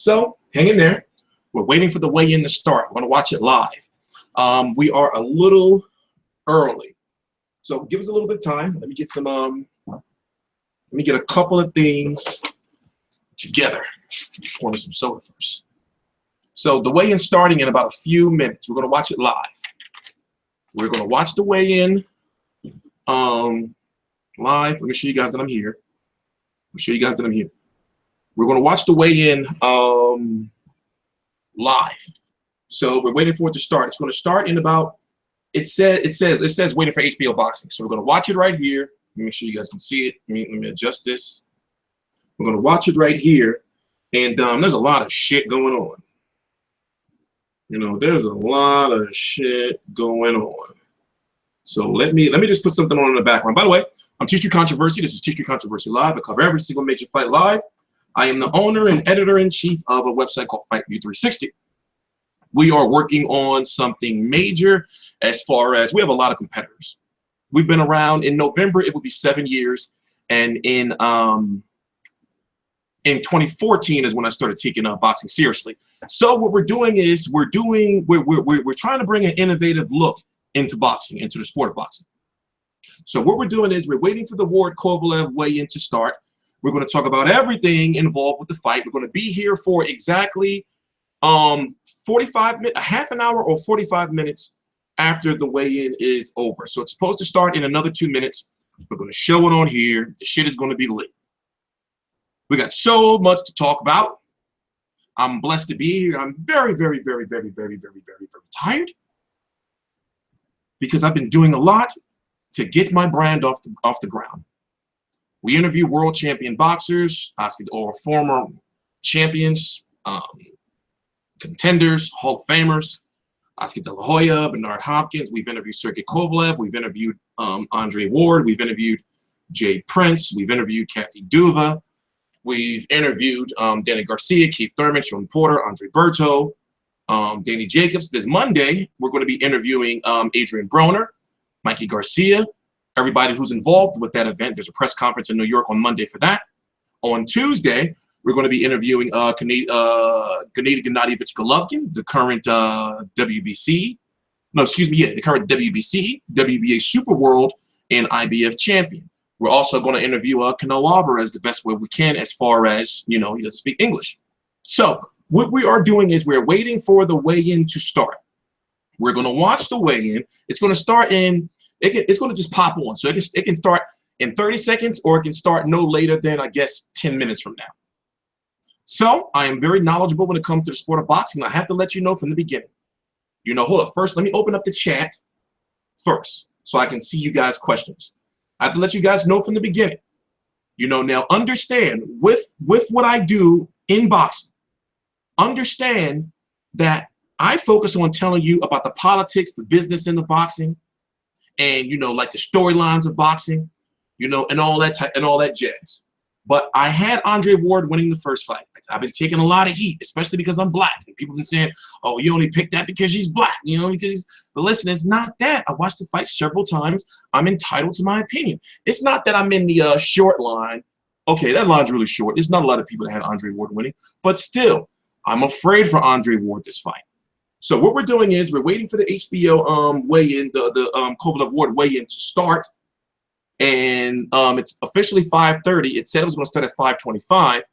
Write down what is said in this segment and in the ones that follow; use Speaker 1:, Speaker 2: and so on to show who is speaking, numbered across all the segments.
Speaker 1: So hang in there. We're waiting for the weigh-in to start. We're going to watch it live. We are a little early, so give us a little bit of time. Let me get some. Let me get a couple of things together. Pour some soda first. So the weigh-in starting in about a few minutes. We're going to watch it live. We're going to watch the weigh-in live. Let me show you guys that I'm here. We're going to watch the weigh-in live. So we're waiting for it to start. It's going to start in about. It says waiting for HBO boxing. So we're going to watch it right here. Let me make sure you guys can see it. Let me adjust this. We're going to watch it right here, and there's a lot of shit going on. You know, there's a lot of shit going on. So let me just put something on in the background. By the way, I'm TstreeT Controversy. This is TstreeT Controversy Live. I cover every single major fight live. I am the owner and editor-in-chief of a website called FightView360. We are working on something major as far as we have a lot of competitors. We've been around. In November, it will be 7 years, and in 2014 is when I started taking boxing seriously. So what we're doing is we're trying to bring an innovative look into boxing, into the sport of boxing. So what we're doing is we're waiting for the Ward Kovalev weigh-in to start. We're going to talk about everything involved with the fight. We're going to be here for exactly 45 minutes, a half an hour or 45 minutes after the weigh-in is over. So it's supposed to start in another 2 minutes. We're going to show it on here. The shit is going to be lit. We got so much to talk about. I'm blessed to be here. I'm very, very, very, very, very, very, very, very tired because I've been doing a lot to get my brand off the ground. We interview world champion boxers, or former champions, contenders, Hall of Famers, Oscar De La Hoya, Bernard Hopkins. We've interviewed Sergey Kovalev. We've interviewed Andre Ward. We've interviewed Jay Prince. We've interviewed Kathy Duva. We've interviewed Danny Garcia, Keith Thurman, Sean Porter, Andre Berto, Danny Jacobs. This Monday, we're going to be interviewing Adrian Broner, Mikey Garcia, everybody who's involved with that event. There's a press conference in New York on Monday for that. On Tuesday, we're going to be interviewing Gennady Gennadyevich Golovkin, the current WBC, the current WBC, WBA Super World, and IBF champion. We're also going to interview Canelo Alvarez the best way we can, as far as, you know, he doesn't speak English. So what we are doing is we're waiting for the weigh-in to start. We're going to watch the weigh-in. It's going to start in, it's going to just pop on. So it can start in 30 seconds, or it can start no later than, I guess, 10 minutes from now. So I am very knowledgeable when it comes to the sport of boxing. I have to let you know from the beginning. You know, hold up. First, let me open up the chat first so I can see you guys' questions. I have to let you guys know from the beginning. You know, now understand with what I do in boxing, understand that I focus on telling you about the politics, the business in the boxing, and, you know, like the storylines of boxing, you know, and all that jazz. But I had Andre Ward winning the first fight. I've been taking a lot of heat, especially because I'm black. And people have been saying, oh, you only picked that because she's black, you know, because he's, but listen, it's not that. I watched the fight several times. I'm entitled to my opinion. It's not that I'm in the short line. Okay, that line's really short. There's not a lot of people that had Andre Ward winning. But still, I'm afraid for Andre Ward this fight. So what we're doing is we're waiting for the HBO weigh-in, the Kovalev Ward weigh-in to start. And it's officially 5:30. It said it was going to start at 5:25.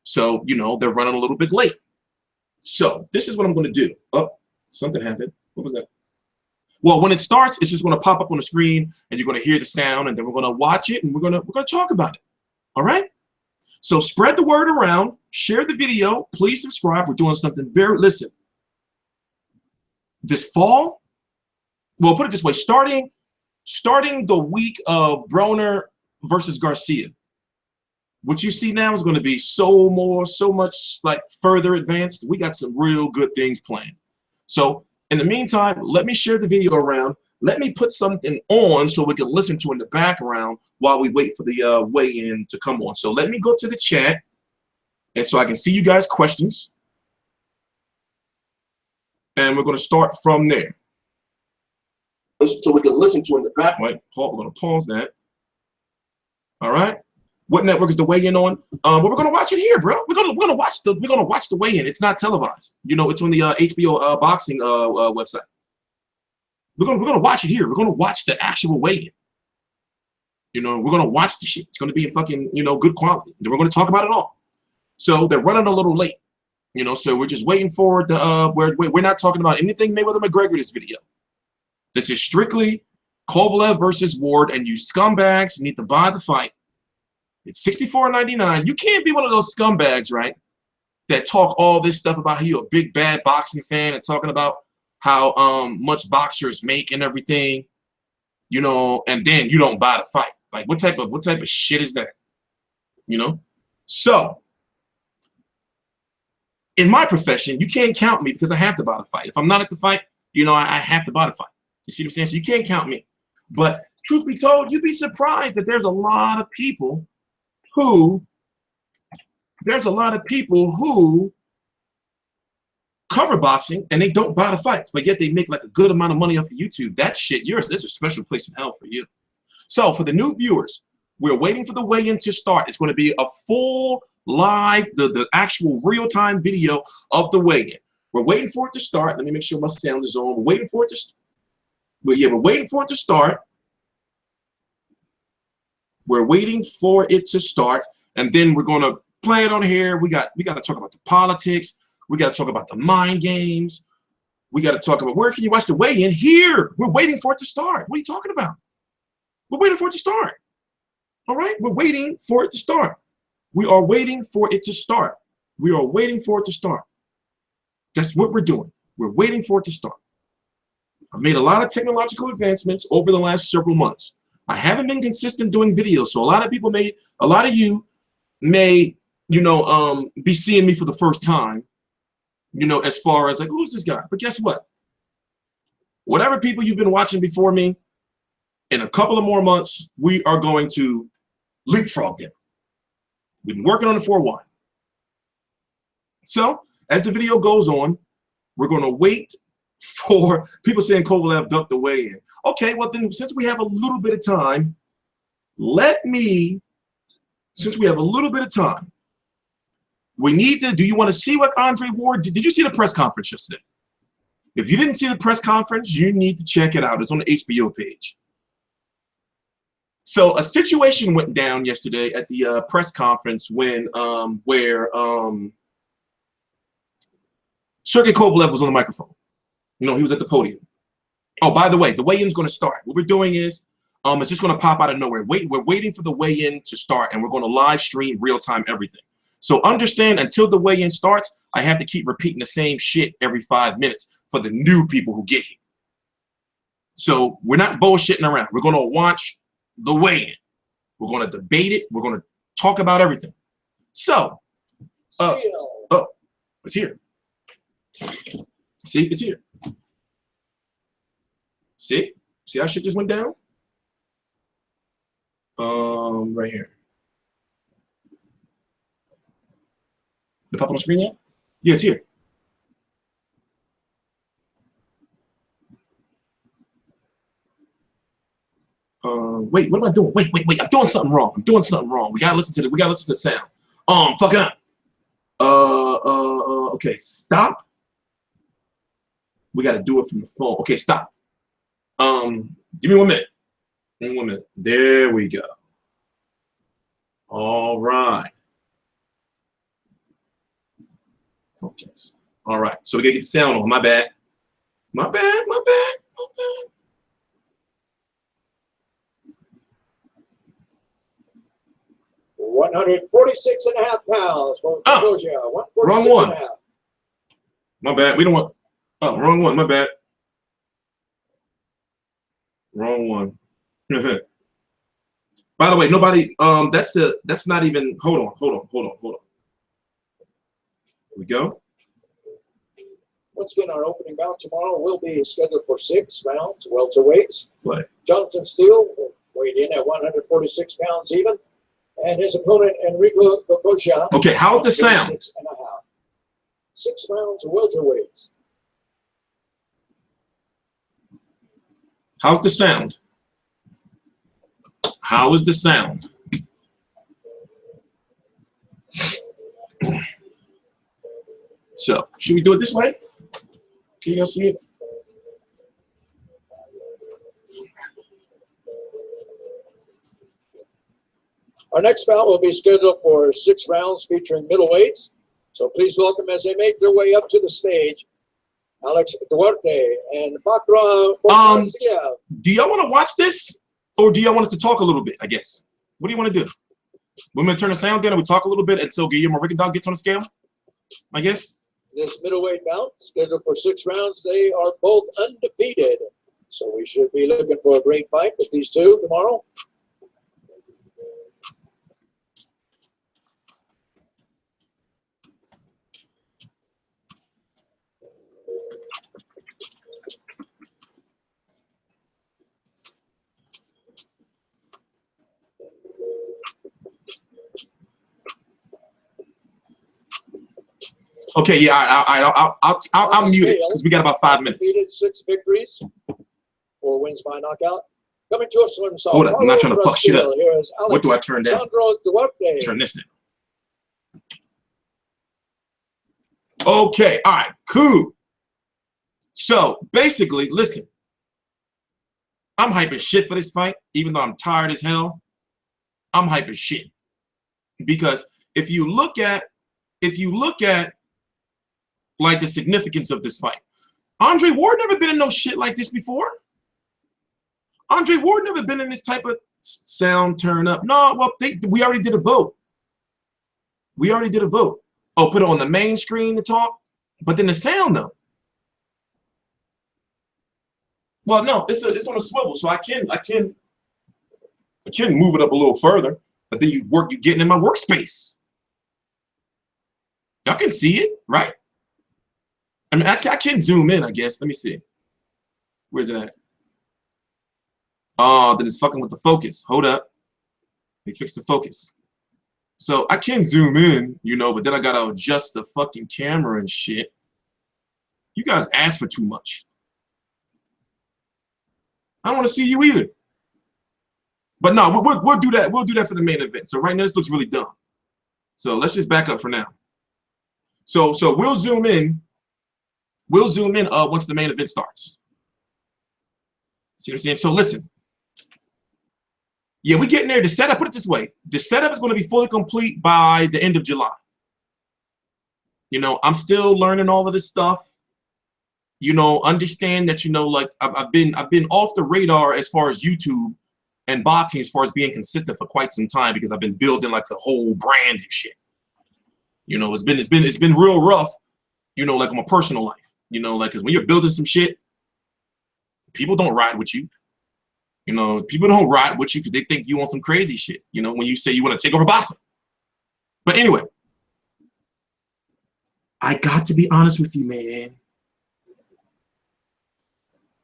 Speaker 1: So, you know, they're running a little bit late. So this is what I'm going to do. Oh, something happened. What was that? Well, when it starts, it's just going to pop up on the screen, and you're going to hear the sound, and then we're going to watch it, and we're going to talk about it. All right? So spread the word around. Share the video. Please subscribe. We're doing something very, listen, this fall, well, put it this way, starting the week of Broner versus Garcia, what you see now is going to be so much like further advanced. We got some real good things planned. So in the meantime, let me share the video around. Let me put something on so we can listen to in the background while we wait for the weigh-in to come on. So let me go to the chat, and so I can see you guys' questions. And we're going to start from there. So we can listen to in the back. Wait, we're going to pause that. All right. What network is the weigh-in on? But we're gonna watch it here, bro. We're gonna watch the weigh-in. It's not televised. You know, it's on the HBO boxing website. We're gonna watch it here. We're gonna watch the actual weigh-in. You know, we're gonna watch the shit. It's gonna be in fucking, you know, good quality. Then we're gonna talk about it all. So they're running a little late. You know, so we're just waiting for the we're not talking about anything Mayweather McGregor this video. This is strictly Kovalev versus Ward, and you scumbags need to buy the fight. It's $64.99. You can't be one of those scumbags, right, that talk all this stuff about how you're a big bad boxing fan and talking about how much boxers make and everything, you know, and then you don't buy the fight. Like what type of shit is that? You know? So in my profession, you can't count me because I have to buy the fight. If I'm not at the fight, you know, I have to buy the fight. You see what I'm saying? So you can't count me. But truth be told, you'd be surprised that there's a lot of people who cover boxing and they don't buy the fights, but yet they make like a good amount of money off of YouTube. That shit, there's a special place in hell for you. So for the new viewers, we're waiting for the weigh-in to start. It's going to be a full live, the actual real-time video of the weigh-in. We're waiting for it to start. Let me make sure my sound is on. We're waiting for it to we're waiting for it to start. We're waiting for it to start, and then we're going to play it on here. We got to talk about the politics. We got to talk about the mind games. We got to talk about where can you watch the weigh-in? Here. We're waiting for it to start. What are you talking about? We're waiting for it to start. All right? We're waiting for it to start. We are waiting for it to start. We are waiting for it to start. That's what we're doing. We're waiting for it to start. I've made a lot of technological advancements over the last several months. I haven't been consistent doing videos, so a lot of you may, you know, be seeing me for the first time, you know, as far as like, who's this guy? But guess what? Whatever people you've been watching before me, in a couple of more months, we are going to leapfrog them. We've been working on it for a while. So as the video goes on, we're going to wait for people saying Kovalev ducked the weigh-in. Okay, well then, since we have a little bit of time, we need to, do you want to see what Andre Ward did? Did you see the press conference yesterday? If you didn't see the press conference, you need to check it out. It's on the Hbo page. So a situation went down yesterday at the press conference when Sergey Kovalev was on the microphone. You know, he was at the podium. Oh, by the way, the weigh-in is going to start. What we're doing is, it's just going to pop out of nowhere. We're waiting for the weigh-in to start, and we're going to live stream real-time everything. So understand, until the weigh-in starts, I have to keep repeating the same shit every 5 minutes for the new people who get here. So we're not bullshitting around. We're going to watch the weigh-in. We're going to debate it. We're going to talk about everything. So, oh, it's here. See, it's here. See how shit just went down? Right here. The pop on the screen yet? Yeah, it's here. Wait, what am I doing? Wait, I'm doing something wrong. We gotta listen to the sound. Fucking up. Okay, stop. We gotta do it from the phone. Okay, stop. Give me 1 minute. Give me 1 minute. There we go. All right. Focus. All right. So we gotta get the sound on. My bad.
Speaker 2: 146.5 pounds for Georgia.
Speaker 1: Wrong one. My bad. We don't want. Oh, wrong one. My bad. Wrong one. By the way, nobody. That's not even. Hold on. Here we go.
Speaker 2: Once again, our opening bout tomorrow will be scheduled for 6 rounds, welterweights.
Speaker 1: Play.
Speaker 2: Jonathan Steele weighed in at 146 pounds even, and his opponent Enrico Gocosia.
Speaker 1: Okay, how's the sound?
Speaker 2: 6.5. 6 rounds of welterweights.
Speaker 1: How's the sound? How is the sound? So, should we do it this way? Can you guys see it?
Speaker 2: Our next bout will be scheduled for 6 rounds featuring middleweights. So please welcome as they make their way up to the stage, Alex Duarte and Bakra Borkasia.
Speaker 1: Do y'all want to watch this, or do y'all want us to talk a little bit, I guess? What do you want to do? We're going to turn the sound down and we talk a little bit until Guillermo Rigondeaux gets on the scale, I guess?
Speaker 2: This middleweight bout, scheduled for 6 rounds, they are both undefeated. So we should be looking for a great fight with these two tomorrow.
Speaker 1: Okay, yeah, I'll mute it because we got about 5 minutes.
Speaker 2: 6 victories, 4 wins by knockout. Coming to us from Sao
Speaker 1: Hold up, I'm not trying to fuck shit up.
Speaker 2: Here is Alex
Speaker 1: What do I turn down?
Speaker 2: Duarte.
Speaker 1: Turn this down. Okay, all right, cool. So basically, listen, I'm hyping shit for this fight, even though I'm tired as hell. I'm hyping shit because if you look at like the significance of this fight, Andre Ward never been in no shit like this before. Andre Ward never been in this type of sound turn up. No, well, we already did a vote. We already did a vote. Oh, put it on the main screen to talk, but then the sound though. Well, no, it's on a swivel, so I can move it up a little further. But then you getting in my workspace. Y'all can see it, right? I mean, I can zoom in, I guess. Let me see. Where's it at? Oh, then it's fucking with the focus. Hold up. Let me fix the focus. So I can zoom in, you know, but then I gotta adjust the fucking camera and shit. You guys ask for too much. I don't want to see you either. But no, we'll do that. We'll do that for the main event. So right now this looks really dumb. So let's just back up for now. So we'll zoom in. We'll zoom in once the main event starts. See what I'm saying? So listen. Yeah, we're getting there. The setup, put it this way. The setup is going to be fully complete by the end of July. You know, I'm still learning all of this stuff. You know, understand that, you know, like I've been off the radar as far as YouTube and boxing, as far as being consistent for quite some time, because I've been building like the whole brand and shit. You know, it's been real rough, you know, like in my personal life. You know, like, because when you're building some shit, people don't ride with you. You know, people don't ride with you because they think you want some crazy shit, you know, when you say you want to take over boxing. But anyway, I got to be honest with you, man.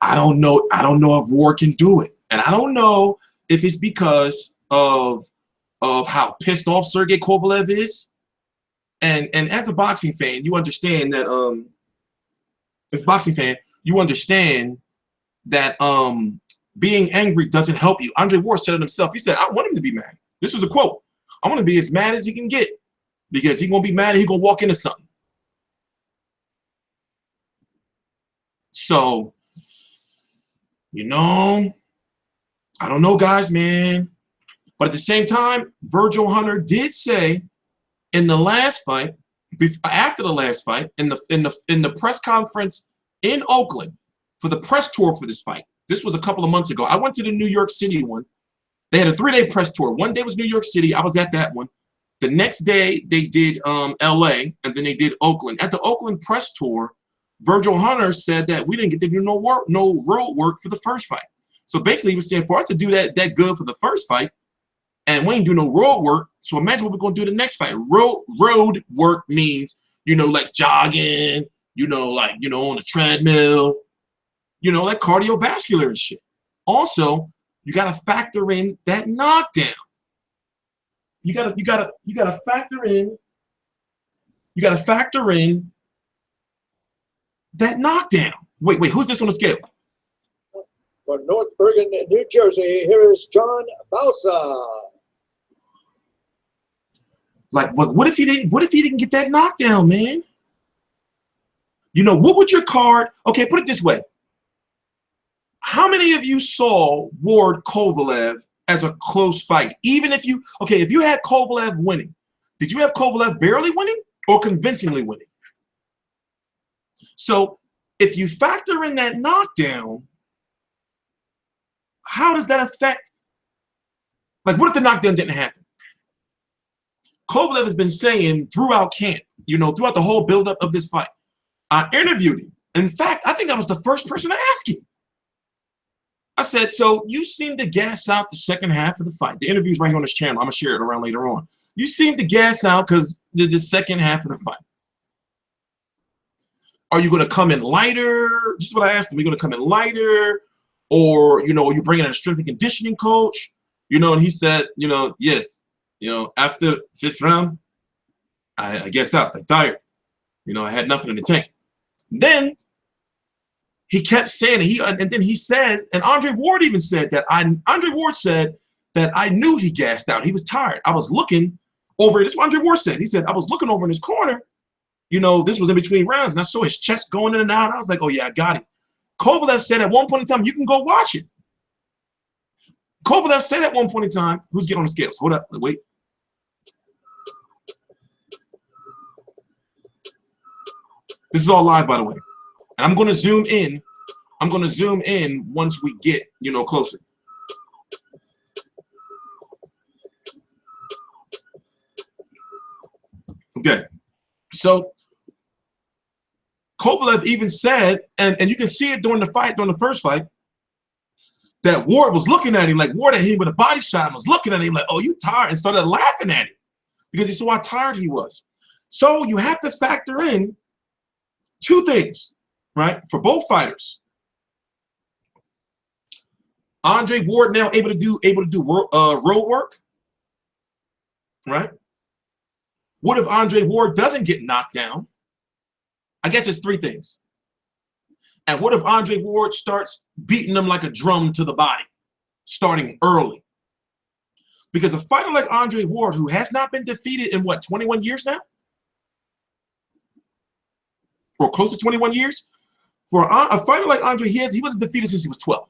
Speaker 1: I don't know if Ward can do it. And I don't know if it's because of how pissed off Sergey Kovalev is. And as a boxing fan, you understand that as a boxing fan, you understand that being angry doesn't help you. Andre Ward said it himself. He said, I want him to be mad. This was a quote. I want to be as mad as he can get, because he's going to be mad and he's going to walk into something. So, you know, I don't know, guys, man. But at the same time, Virgil Hunter did say in the last fight, after the last fight, in the press conference in Oakland for the press tour for this fight. This was a couple of months ago. I went to the New York City one. They had a 3-day press tour. One day was New York City. I was at that one. The next day they did LA, and then they did Oakland. At the Oakland press tour, Virgil Hunter said that we didn't get to do no road work for the first fight. So basically he was saying for us to do that good for the first fight, and we ain't do no road work. So imagine what we're gonna do the next fight. Road work means, you know, like jogging, you know, like, you know, on the treadmill, you know, like cardiovascular and shit. Also, you gotta factor in that knockdown. You gotta factor in that knockdown. Wait, who's this on the scale?
Speaker 2: For North Bergen, New Jersey, here is John Bausa.
Speaker 1: Like, what if he didn't get that knockdown, man? You know, what would your card? Okay, put it this way. How many of you saw Ward Kovalev as a close fight? Even if you, okay, if you had Kovalev winning, did you have Kovalev barely winning or convincingly winning? So if you factor in that knockdown, how does that affect? Like, what if the knockdown didn't happen? Kovalev has been saying throughout camp, you know, throughout the whole buildup of this fight. I interviewed him. In fact, I think I was the first person to ask him. I said, so you seem to gas out the second half of the fight. The interview's right here on this channel. I'm going to share it around later on. You seem to gas out because the second half of the fight. Are you going to come in lighter? This is what I asked him. Are you going to come in lighter? Or, you know, are you bringing in a strength and conditioning coach? You know, and he said, you know, yes. You know, after 5th round, I guess out. I'm tired. You know, I had nothing in the tank. Then he kept saying it. And then he said, and Andre Ward even said that Andre Ward said that I knew he gassed out. He was tired. I was looking over. This is what Andre Ward said. He said, I was looking over in his corner. You know, this was in between rounds, and I saw his chest going in and out. I was like, oh, yeah, I got it. Kovalev said at one point in time, you can go watch it. Kovalev said at one point in time, who's getting on the scales? Hold up. Wait. This is all live, by the way. And I'm going to zoom in. I'm going to zoom in once we get, you know, closer. Okay. So Kovalev even said, and you can see it during the fight, during the first fight, that Ward was looking at him, like Ward had him with a body shot and was looking at him like, oh, you tired, and started laughing at him because he saw how tired he was. So you have to factor in two things, right, for both fighters. Andre Ward now able to do road work, right? What if Andre Ward doesn't get knocked down? I guess it's three things. And what if Andre Ward starts beating them like a drum to the body, starting early? Because a fighter like Andre Ward, who has not been defeated in what, 21 years now? Or close to 21 years? For a fighter like Andre, he wasn't defeated since he was 12.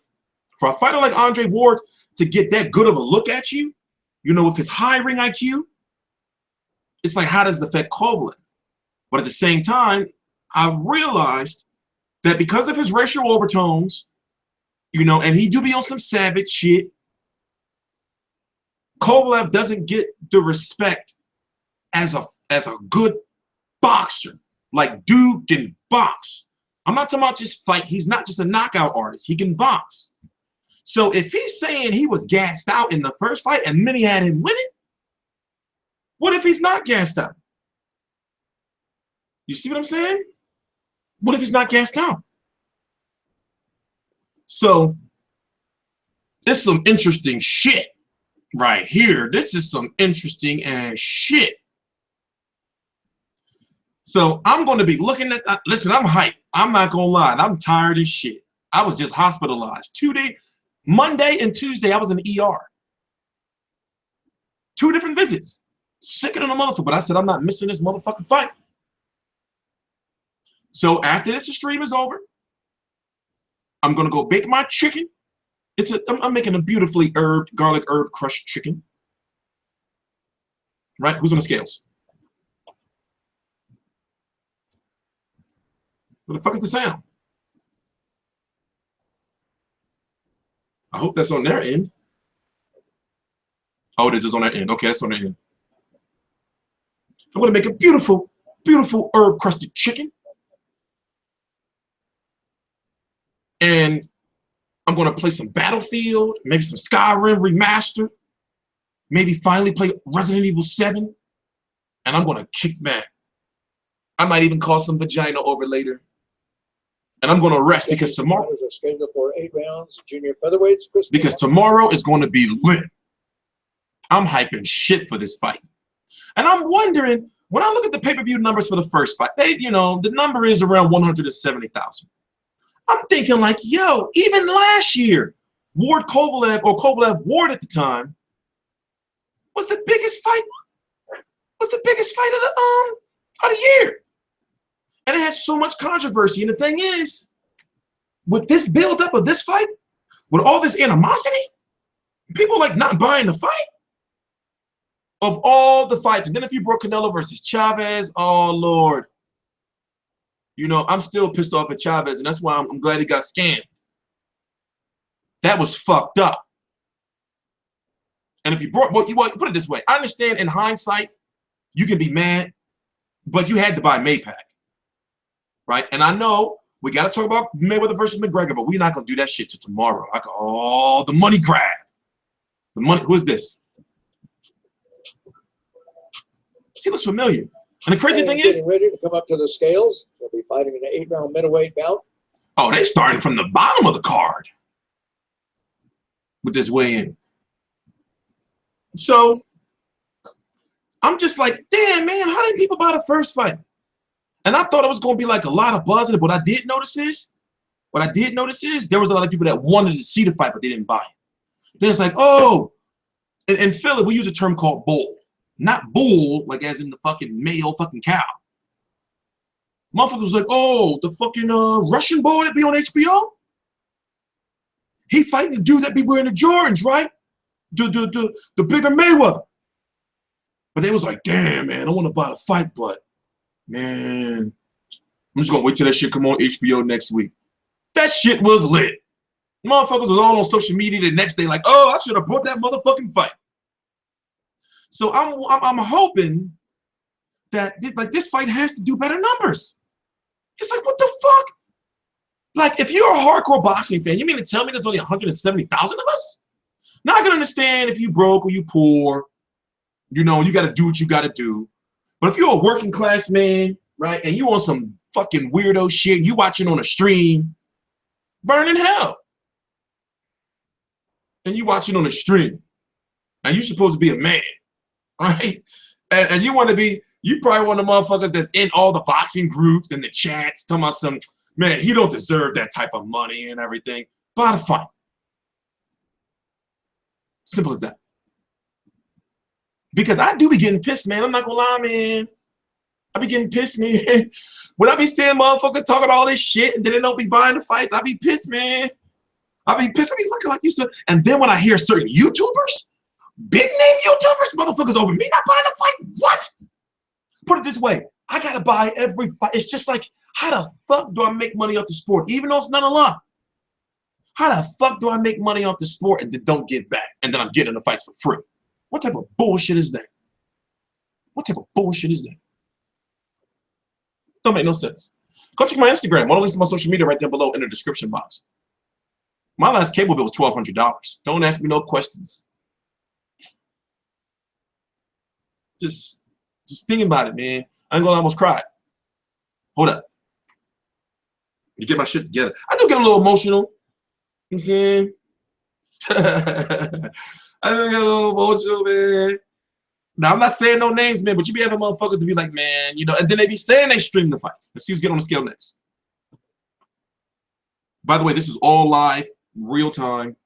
Speaker 1: For a fighter like Andre Ward to get that good of a look at you, you know, with his high ring IQ, it's like, how does it affect Kovalev? But at the same time, I've realized that because of his racial overtones, you know, and he do be on some savage shit, Kovalev doesn't get the respect as a good boxer. Like, dude can box. I'm not talking about just fight. He's not just a knockout artist. He can box. So if he's saying he was gassed out in the first fight and many had him winning, what if he's not gassed out? You see what I'm saying? What if he's not gassed out? So this is some interesting shit right here. This is some interesting ass shit. So I'm going to be looking at that. Listen, I'm hyped. I'm not going to lie. I'm tired as shit. I was just hospitalized. 2 days, Monday and Tuesday, I was in the ER. 2 different visits. Sicker than a motherfucker. But I said, I'm not missing this motherfucking fight. So after this stream is over, I'm going to go bake my chicken. I'm making a beautifully garlic herb crushed chicken. Right? Who's on the scales? What the fuck is the sound? I hope that's on their end. Oh, it is on their end. Okay, that's on their end. I'm going to make a beautiful, beautiful herb crusted chicken. And I'm going to play some Battlefield, maybe some Skyrim Remastered, maybe finally play Resident Evil 7, and I'm going to kick back. I might even call some vagina over later. And I'm going to rest because tomorrow
Speaker 2: is scheduled for 8 rounds, junior featherweights.
Speaker 1: Because tomorrow is going to be lit. I'm hyping shit for this fight. And I'm wondering, when I look at the pay-per-view numbers for the first fight, you know, the number is around 170,000. I'm thinking like, yo, even last year, Ward Kovalev, or Kovalev Ward at the time, was the biggest fight. was the biggest fight of the year. And it has so much controversy. And the thing is, with this buildup of this fight, with all this animosity, people like not buying the fight. Of all the fights, and then if you broke Canelo versus Chavez, oh Lord, you know, I'm still pissed off at Chavez, and that's why I'm glad he got scammed. That was fucked up. And if you brought, well, you put it this way, I understand in hindsight, you can be mad, but you had to buy Maypac, right? And I know we got to talk about Mayweather versus McGregor, but we're not gonna do that shit till tomorrow. Oh, the money grab, the money. Who is this? He looks familiar. And the crazy thing is,
Speaker 2: ready to come up to the scales. They'll be fighting in an 8-round middleweight bout.
Speaker 1: Oh, they starting from the bottom of the card with this weigh-in. So I'm just like, damn, man, how did people buy the first fight? And I thought it was going to be like a lot of buzz in it. What I did notice is there was a lot of people that wanted to see the fight, but they didn't buy it. Then it's like, oh, in Philly, we use a term called bull. Not bull, like as in the fucking male fucking cow. Motherfucker was like, oh, the fucking Russian boy that be on HBO? He fighting the dude that be wearing the Jordans, right? The bigger Mayweather. But they was like, damn, man, I want to buy the fight, but man, I'm just gonna wait till that shit come on HBO next week. That shit was lit. Motherfuckers was all on social media the next day, like, oh, I should have bought that motherfucking fight. So I'm hoping that like this fight has to do better numbers. It's like, what the fuck? Like, if you're a hardcore boxing fan, you mean to tell me there's only 170,000 of us? Now I can understand if you broke or you poor, you know, you got to do what you got to do. But if you're a working class man, right, and you on some fucking weirdo shit, you watching on a stream, burn in hell. And you watching on a stream, and you supposed to be a man. Right? And you want to be, you probably one of the motherfuckers that's in all the boxing groups and the chats talking about some, man, he don't deserve that type of money and everything. Buy the fight. Simple as that. Because I do be getting pissed, man. I'm not gonna lie, man. I be getting pissed, man. When I be seeing motherfuckers talking all this shit and then they don't be buying the fights, I be pissed, man. I be pissed. I be looking like you said. And then when I hear certain YouTubers, big name YouTubers, motherfuckers over me not buying the fight. What? Put it this way, I gotta buy every fight. It's just like, how the fuck do I make money off the sport, even though it's not a lot? How the fuck do I make money off the sport and then don't give back, and then I'm getting the fights for free? What type of bullshit is that? What type of bullshit is that? Don't make no sense. Go check my Instagram. All the links to my social media right down below in the description box. My last cable bill was $1,200. Don't ask me no questions. Just thinking about it, man. I ain't gonna almost cry. Hold up. You get my shit together. I do get a little emotional. You know what I'm saying? I do get a little emotional, man. Now, I'm not saying no names, man, but you be having motherfuckers to be like, man, you know, and then they be saying they stream the fights. Let's see who's getting on the scale next. By the way, this is all live, real time.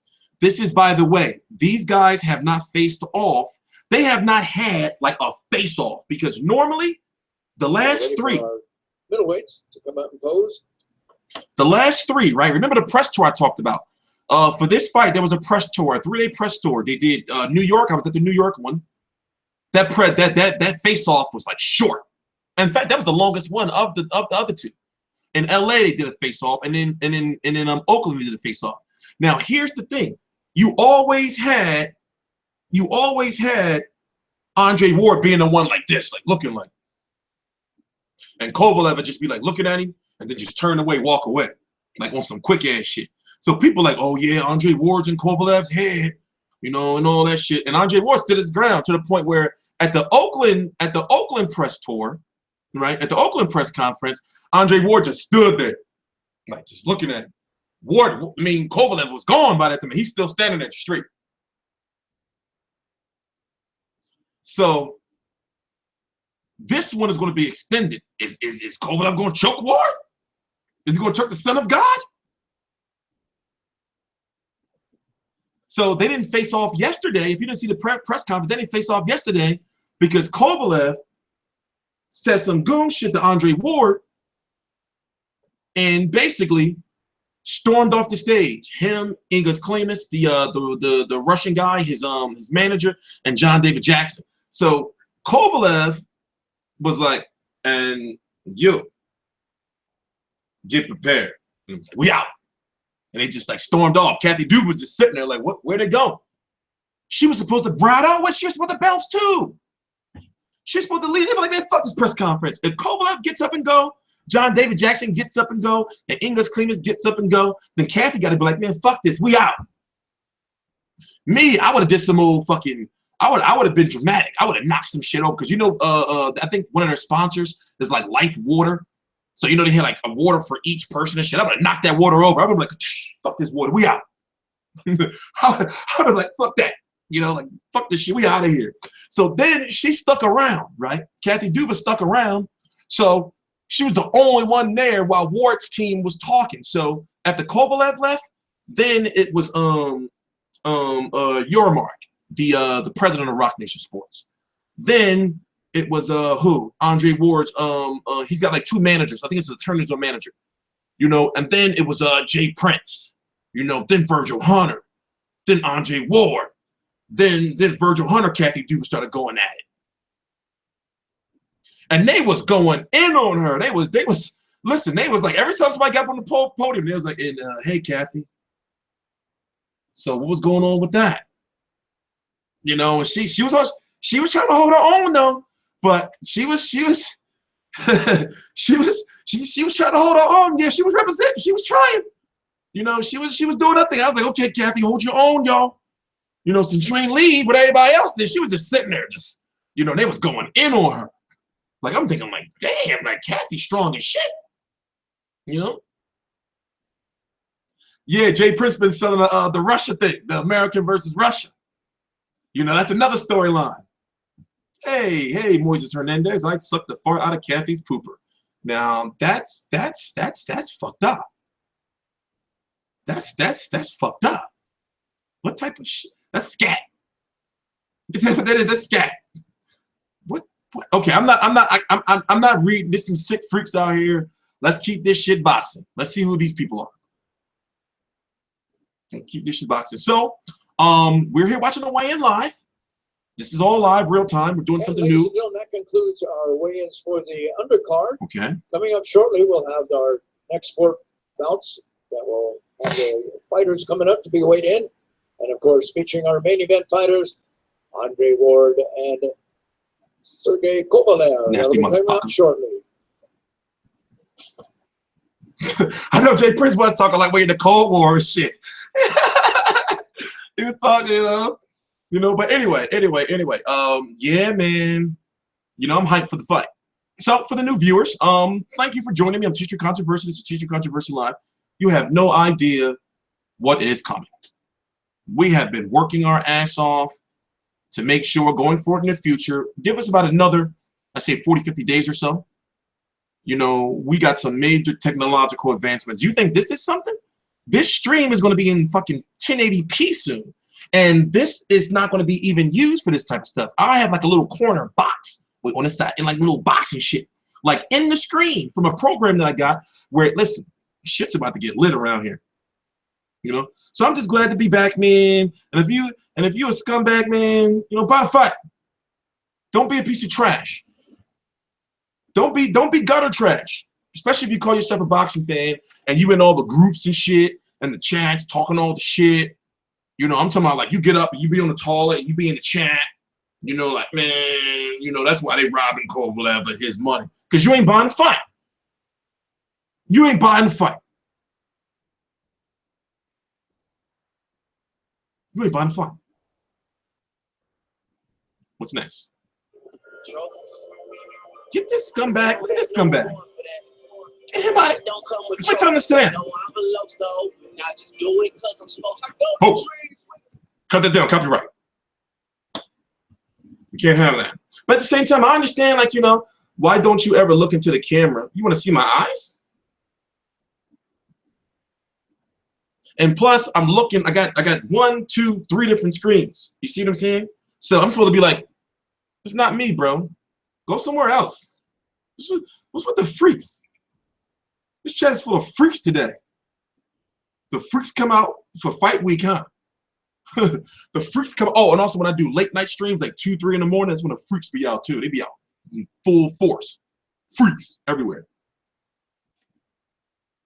Speaker 1: This is, by the way, these guys have not faced off. They have not had like a face-off because normally the last three
Speaker 2: middleweights to come out and pose.
Speaker 1: The last three, right? Remember the press tour I talked about? For this fight, there was a press tour, a 3-day press tour. They did New York. I was at the New York one. That face-off was like short. In fact, that was the longest one of the other two. In LA, they did a face-off, and in Oakland, they did a face-off. Now, here's the thing: you always had Andre Ward being the one like this, like looking like, and Kovalev would just be like looking at him and then just turn away, walk away, like on some quick ass shit. So people like, oh yeah, Andre Ward's in Kovalev's head, you know, and all that shit. And Andre Ward stood his ground to the point where at the Oakland press tour, right, at the Oakland press conference, Andre Ward just stood there, like just looking at him. Ward, I mean, Kovalev was gone by that time. He's still standing there straight. So this one is going to be extended. Is Kovalev going to choke Ward? Is he going to choke the son of God? So they didn't face off yesterday. If you didn't see the press conference, they didn't face off yesterday because Kovalev said some goon shit to Andre Ward, and basically stormed off the stage. Him, Ingus Klimas, the Russian guy, his manager, and John David Jackson. So Kovalev was like, and you get prepared. And I was like, we out. And they just like stormed off. Kathy Duva was just sitting there like, what? Where'd they go? She was supposed to bride out. What? She was supposed to bounce too. She's supposed to leave. They were like, man, fuck this press conference. If Kovalev gets up and go, John David Jackson gets up and go, and Ingus Klimas gets up and go, then Kathy got to be like, man, fuck this. We out. Me, I would have did some old fucking, I would have been dramatic. I would have knocked some shit over. Because, you know, I think one of their sponsors is like Life Water. So, you know, they had like a water for each person and shit. I would have knocked that water over. I would have been like, fuck this water. We out. I would have like, fuck that. You know, like, fuck this shit. We out of here. So then she stuck around, right? Kathy Duva stuck around. So she was the only one there while Ward's team was talking. So after Kovalev left, then it was Yormark, the president of Rock Nation Sports. Then it was who? Andre Ward's he's got like 2 managers. I think it's an attorney or manager. You know, and then it was Jay Prince, you know, then Virgil Hunter, then Andre Ward. Then Virgil Hunter, Kathy Duva started going at it. And they was going in on her. They was listen, they was like, every time somebody got up on the podium, they was like, and hey, Kathy. So what was going on with that? You know, and she was trying to hold her own though, but she was trying to hold her own. Yeah, she was representing, she was trying. You know, she was doing her thing. I was like, okay, Kathy, hold your own, y'all. You know, since you ain't lead with everybody else, then she was just sitting there, just, you know, they was going in on her. Like, I'm thinking, like, damn, like, Kathy's strong as shit. You know? Yeah, Jay Prince been selling the Russia thing, the American versus Russia. You know, that's another storyline. Hey, Moises Hernandez, I'd suck the fart out of Kathy's pooper. Now, that's fucked up. That's fucked up. What type of shit? That's scat. That's scat. What? Okay, I'm not reading. There's some sick freaks out here. Let's keep this shit boxing. Let's see who these people are. Let's keep this shit boxing. So, we're here watching the weigh-in live. This is all live, real time. We're doing something new.
Speaker 2: That concludes our weigh-ins for the undercard.
Speaker 1: Okay.
Speaker 2: Coming up shortly, we'll have our next 4 bouts that will have the fighters coming up to be weighed in. And, of course, featuring our main event fighters, Andre Ward and Sergey Kovalev.
Speaker 1: Nasty motherfucker.
Speaker 2: Shortly.
Speaker 1: I know Jay Prince was talking like we're in the Cold War and shit. He was talking, you know, but anyway. Yeah, man. You know, I'm hyped for the fight. So, for the new viewers, thank you for joining me. I'm TstreeT Controversy. This is TstreeT Controversy Live. You have no idea what is coming. We have been working our ass off to make sure going forward in the future, give us about another, I say 40, 50 days or so. You know, we got some major technological advancements. You think this is something? This stream is going to be in fucking 1080p soon. And this is not going to be even used for this type of stuff. I have like a little corner box on the side and like a little box and shit. Like in the screen from a program that I got where, listen, shit's about to get lit around here. You know, so I'm just glad to be back, man. And if you a scumbag, man, you know, buy the fight. Don't be a piece of trash. Don't be gutter trash. Especially if you call yourself a boxing fan and you in all the groups and shit and the chats talking all the shit. You know, I'm talking about like you get up and you be on the toilet and you be in the chat. You know, like, man, you know, that's why they robbing Kovalev of his money. Because you ain't buying the fight. You ain't buying the fight. You ain't buying the fight. What's next? Get this scumbag. Look at this scumbag. Get him out. It's my time to sit down. Oh, cut that down. Copyright. You can't have that. But at the same time, I understand, like, you know, why don't you ever look into the camera? You want to see my eyes? And plus, I'm looking, I got 1, 2, 3 different screens. You see what I'm saying? So I'm supposed to be like, it's not me, bro. Go somewhere else. What's with the freaks? This chat is full of freaks today. The freaks come out for fight week, huh? The freaks come. Oh, and also when I do late night streams, like 2, 3 in the morning, that's when the freaks be out too. They be out in full force. Freaks everywhere.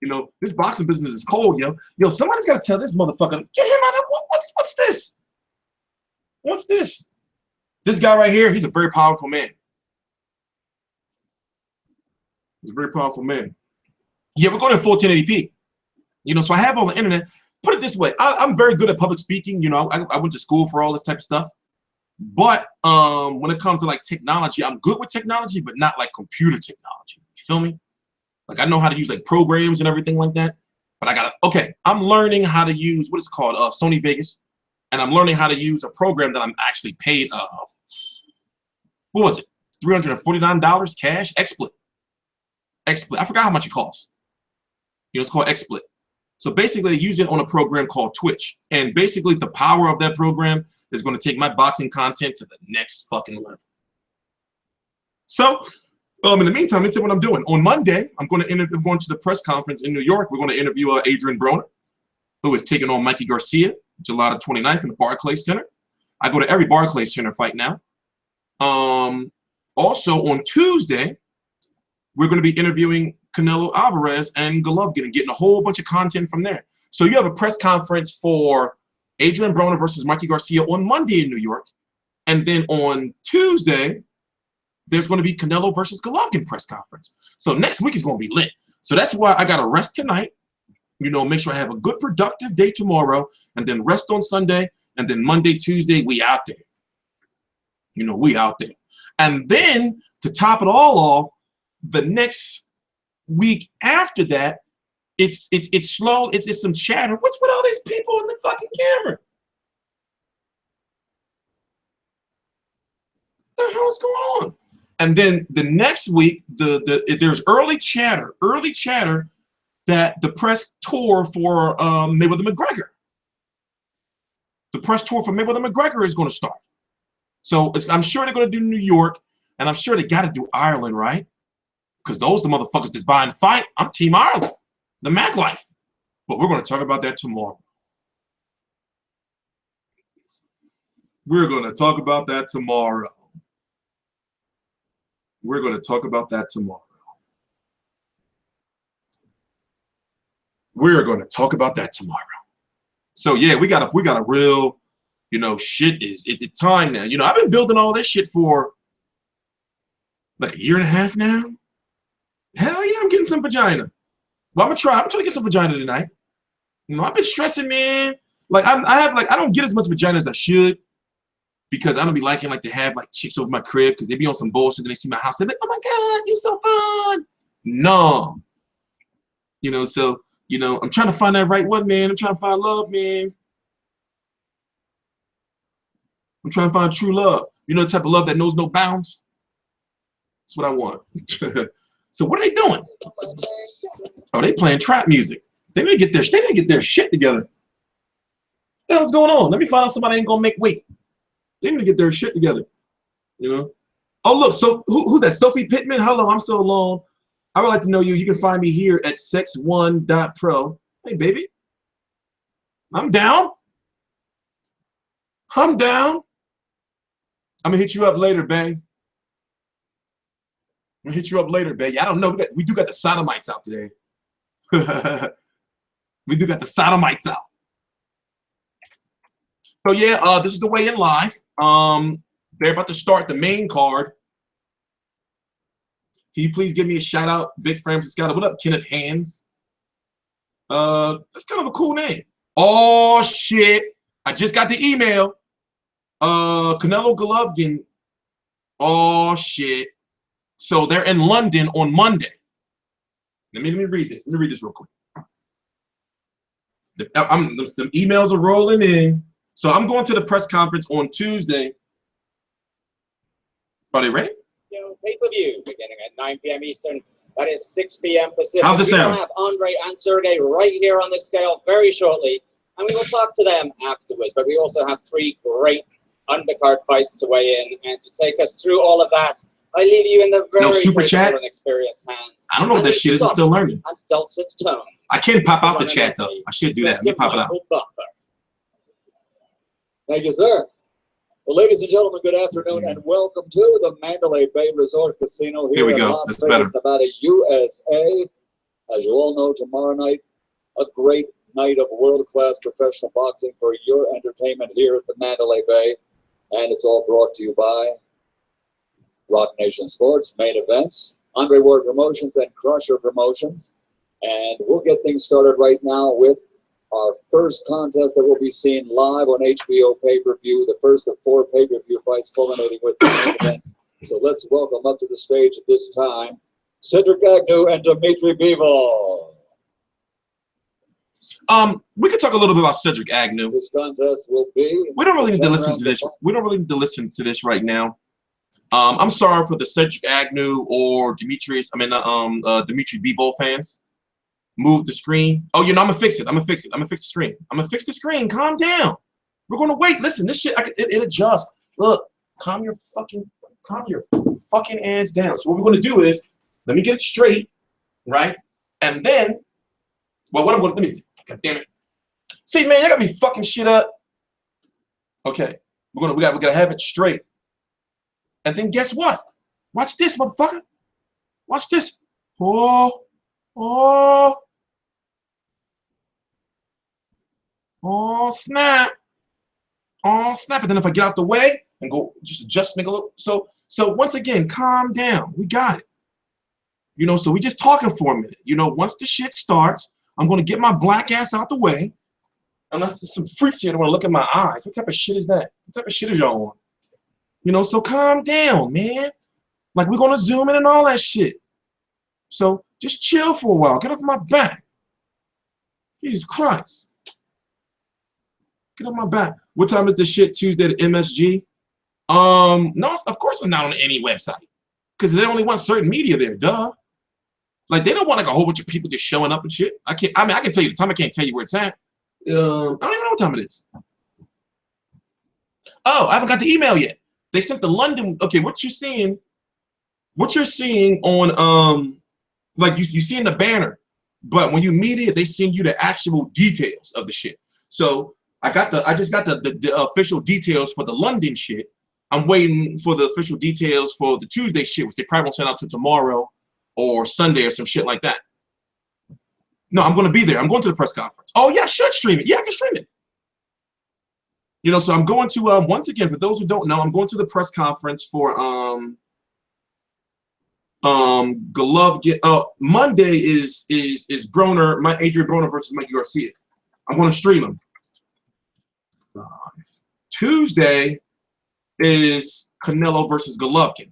Speaker 1: You know, this boxing business is cold, yo. Yo, somebody's got to tell this motherfucker, get him out of, what's this? What's this? This guy right here, he's a very powerful man. He's a very powerful man. Yeah, we're going to 1480p. You know, so I have all the internet. Put it this way, I'm very good at public speaking. You know, I went to school for all this type of stuff. But when it comes to like technology, I'm good with technology, but not like computer technology. You feel me? Like I know how to use like programs and everything like that. But I gotta, okay, I'm learning how to use what is it called, Sony Vegas. And I'm learning how to use a program that I'm actually paid what was it? $349 cash? XSplit. XSplit. I forgot how much it costs. You know, it's called XSplit. So basically, they use it on a program called Twitch. And basically, the power of that program is going to take my boxing content to the next fucking level. So, in the meantime, let me tell you what I'm doing. On Monday, I'm going to interview, going to the press conference in New York. We're going to interview Adrian Broner, who is taking on Mikey Garcia, July 29th in the Barclays Center. I go to every Barclays Center fight now. Also, on Tuesday, we're going to be interviewing Canelo Alvarez and Golovkin and getting a whole bunch of content from there. So you have a press conference for Adrian Broner versus Mikey Garcia on Monday in New York. And then on Tuesday, there's going to be Canelo versus Golovkin press conference. So next week is going to be lit. So that's why I got to rest tonight, you know, make sure I have a good productive day tomorrow, and then rest on Sunday, and then Monday, Tuesday, we out there. You know, we out there. And then to top it all off, the next week after that, it's slow. It's some chatter. What's with all these people in the fucking camera? What the hell is going on? And then the next week, there's early chatter that the press tour for Mayweather McGregor. The press tour for Mayweather McGregor is going to start. So I'm sure they're going to do New York, and I'm sure they got to do Ireland, right? Because those the motherfuckers that's buying the fight. I'm Team Ireland, the Mac life. But we're going to talk about that tomorrow. We're going to talk about that tomorrow. We're going to talk about that tomorrow. We're going to talk about that tomorrow. So yeah, we got a real, you know, shit is it's time now. You know, I've been building all this shit for like a year and a half now. Hell yeah, I'm getting some vagina. Well, I'm trying to get some vagina tonight. You know, I've been stressing, man. Like I don't get as much vagina as I should, because I don't be liking like to have like chicks over my crib because they be on some bullshit and they see my house. They're like, oh my God, you're so fun. No. You know, so, you know, I'm trying to find that right one, man. I'm trying to find love, man. I'm trying to find true love. You know, the type of love that knows no bounds. That's what I want. So what are they doing? Oh, they playing trap music. They need to get their shit together. What the hell's going on? Let me find out somebody ain't gonna make weight. They need to get their shit together. You know? Oh look, so who's that? Sophie Pittman? Hello, I'm so alone. I would like to know you. You can find me here at sex1.pro. Hey baby. I'm down. I'm down. I'm gonna hit you up later, babe. I'm gonna hit you up later, babe. I don't know. We do got the sodomites out today. We do got the sodomites out. So yeah, this is the weigh-in live. They're about to start the main card. Can you please give me a shout out, Big Francis Scott? What up, Kenneth Hands? That's kind of a cool name. Oh shit! I just got the email. Canelo Golovkin. Oh shit! So they're in London on Monday. Let me read this. Let me read this real quick. The emails are rolling in. So I'm going to the press conference on Tuesday. Are they ready?
Speaker 3: Pay-per-view beginning at 9 p.m. Eastern. That is 6 p.m. Pacific.
Speaker 1: How's the sound?
Speaker 3: We will have Andre and Sergey right here on the scale very shortly, and we will talk to them afterwards. But we also have 3 great undercard fights to weigh in, and to take us through all of that, I leave you in the very
Speaker 1: super chat?
Speaker 3: capable and experienced hands.
Speaker 1: I don't know what that shit is. I'm still learning.
Speaker 3: And dulcet tones.
Speaker 1: I can pop out the chat though. I should do that. Let me pop it out.
Speaker 2: Thank you, sir. Well, ladies and gentlemen, good afternoon and welcome to the Mandalay Bay Resort Casino here in Las Vegas, Nevada, USA. As you all know, tomorrow night, a great night of world-class professional boxing for your entertainment here at the Mandalay Bay. And it's all brought to you by Rock Nation Sports, Main Events, Andre Ward Promotions, and Crusher Promotions. And we'll get things started right now with our first contest that will be seen live on HBO pay-per-view, the first of 4 pay-per-view fights culminating with the main event. So let's welcome up to the stage at this time, Cedric Agnew and Dmitry Bivol.
Speaker 1: We could talk a little bit about Cedric Agnew.
Speaker 2: This contest will be...
Speaker 1: We don't really need to listen to this. We don't really need to listen to this right now. I'm sorry for the Cedric Agnew or Dmitry Bivol fans. Move the screen. Oh, you know, I'm gonna fix it. I'm gonna fix it. I'm gonna fix the screen. I'm gonna fix the screen. Calm down. We're gonna wait. Listen, this shit, it adjusts. Look, calm your fucking ass down. So what we're gonna do is, let me get it straight, right? And then, well, what I'm gonna, let me see. God damn it. See, man, you got me fucking shit up. Okay, we gotta have it straight. And then guess what? Watch this, motherfucker. Watch this. Oh, snap. Oh, snap. And then if I get out the way and go, just adjust, make a little. So once again, calm down. We got it. You know, so we just talking for a minute. You know, once the shit starts, I'm going to get my black ass out the way. Unless there's some freaks here that want to look at my eyes. What type of shit is that? What type of shit is y'all on? You know, so calm down, man. Like, we're going to zoom in and all that shit. So just chill for a while. Get off my back. Jesus Christ. Get off my back. What time is this shit Tuesday at MSG? No, of course I'm not on any website. Because they only want certain media there, duh. Like, they don't want like a whole bunch of people just showing up and shit. I can tell you the time. I can't tell you where it's at. I don't even know what time it is. Oh, I haven't got the email yet. They sent the London. Okay, what you're seeing on like you see in the banner, but when you meet it, they send you the actual details of the shit. So I just got the official details for the London shit. I'm waiting for the official details for the Tuesday shit, which they probably won't send out to tomorrow or Sunday or some shit like that. No, I'm going to be there. I'm going to the press conference. Oh yeah, I should stream it. Yeah, I can stream it. You know, so I'm going to once again, for those who don't know, I'm going to the press conference for Golovkin. Monday is Broner, Adrian Broner versus Mikey Garcia. I'm going to stream them. Tuesday is Canelo versus Golovkin.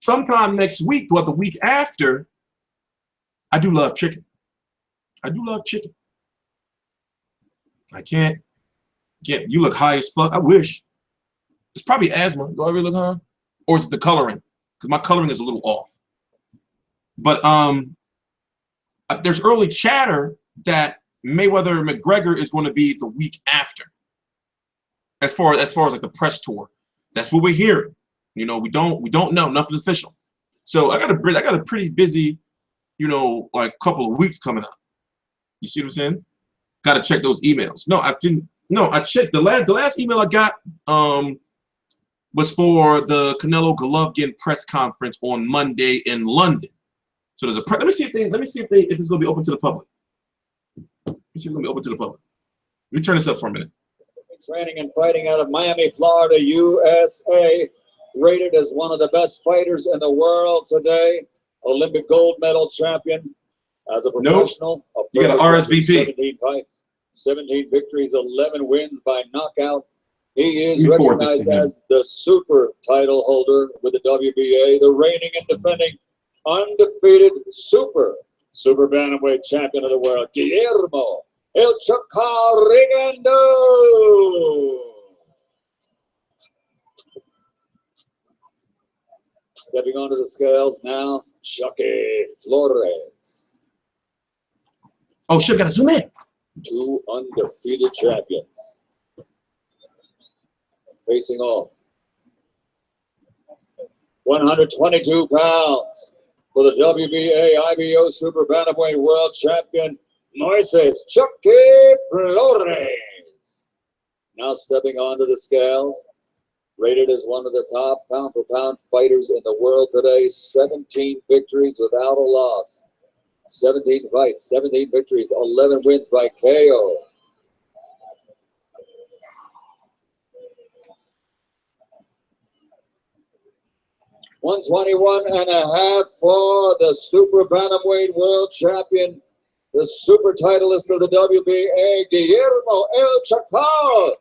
Speaker 1: Sometime next week, or the week after, I do love chicken. I do love chicken. I can't. You look high as fuck. I wish. It's probably asthma. Do I really look high? Or is it the coloring? Because my coloring is a little off. But there's early chatter that Mayweather McGregor is going to be the week after. As far as like the press tour, that's what we're hearing. You know, we don't know. Nothing official. So I got a pretty busy, you know, like couple of weeks coming up. You see what I'm saying? Got to check those emails. No, I didn't. No, I checked the last email I got was for the Canelo Golovkin press conference on Monday in London. So there's a let me see if it's going to be open to the public. Let me see if it's going to be open to the public. Let me turn this up for a minute.
Speaker 2: Training and fighting out of Miami, Florida, USA, rated as one of the best fighters in the world today. Olympic gold medal champion as a professional.
Speaker 1: Nope. You got an RSVP.
Speaker 2: 17 fights, 17 victories, 11 wins by knockout. He is recognized as the super title holder with the WBA, the reigning and defending undefeated super bantamweight champion of the world, Guillermo El Chacarigando. Stepping onto the scales now, Chucky Flores.
Speaker 1: Oh shit, gotta zoom in.
Speaker 2: 2 undefeated champions. Facing off. 122 pounds for the WBA IBO Super Bantamweight World Champion, Moises Chucky Flores. Now stepping onto the scales, rated as one of the top pound-for-pound fighters in the world today. 17 victories without a loss. 17 fights, 17 victories, 11 wins by KO. $121.5 for the Super Bantamweight World Champion, the Super Titleist of the WBA, Guillermo El Chacal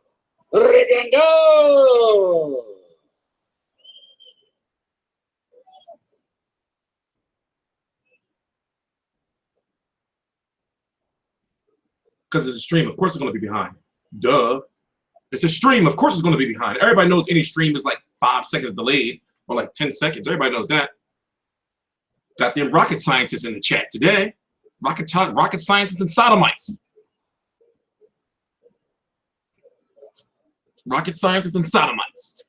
Speaker 2: Rigondeaux.
Speaker 1: Because it's a stream, of course it's going to be behind. Duh. It's a stream, of course it's going to be behind. Everybody knows any stream is like 5 seconds delayed or like 10 seconds. Everybody knows that. Got them rocket scientists in the chat today. Rocket scientists and sodomites. Rocket scientists and sodomites.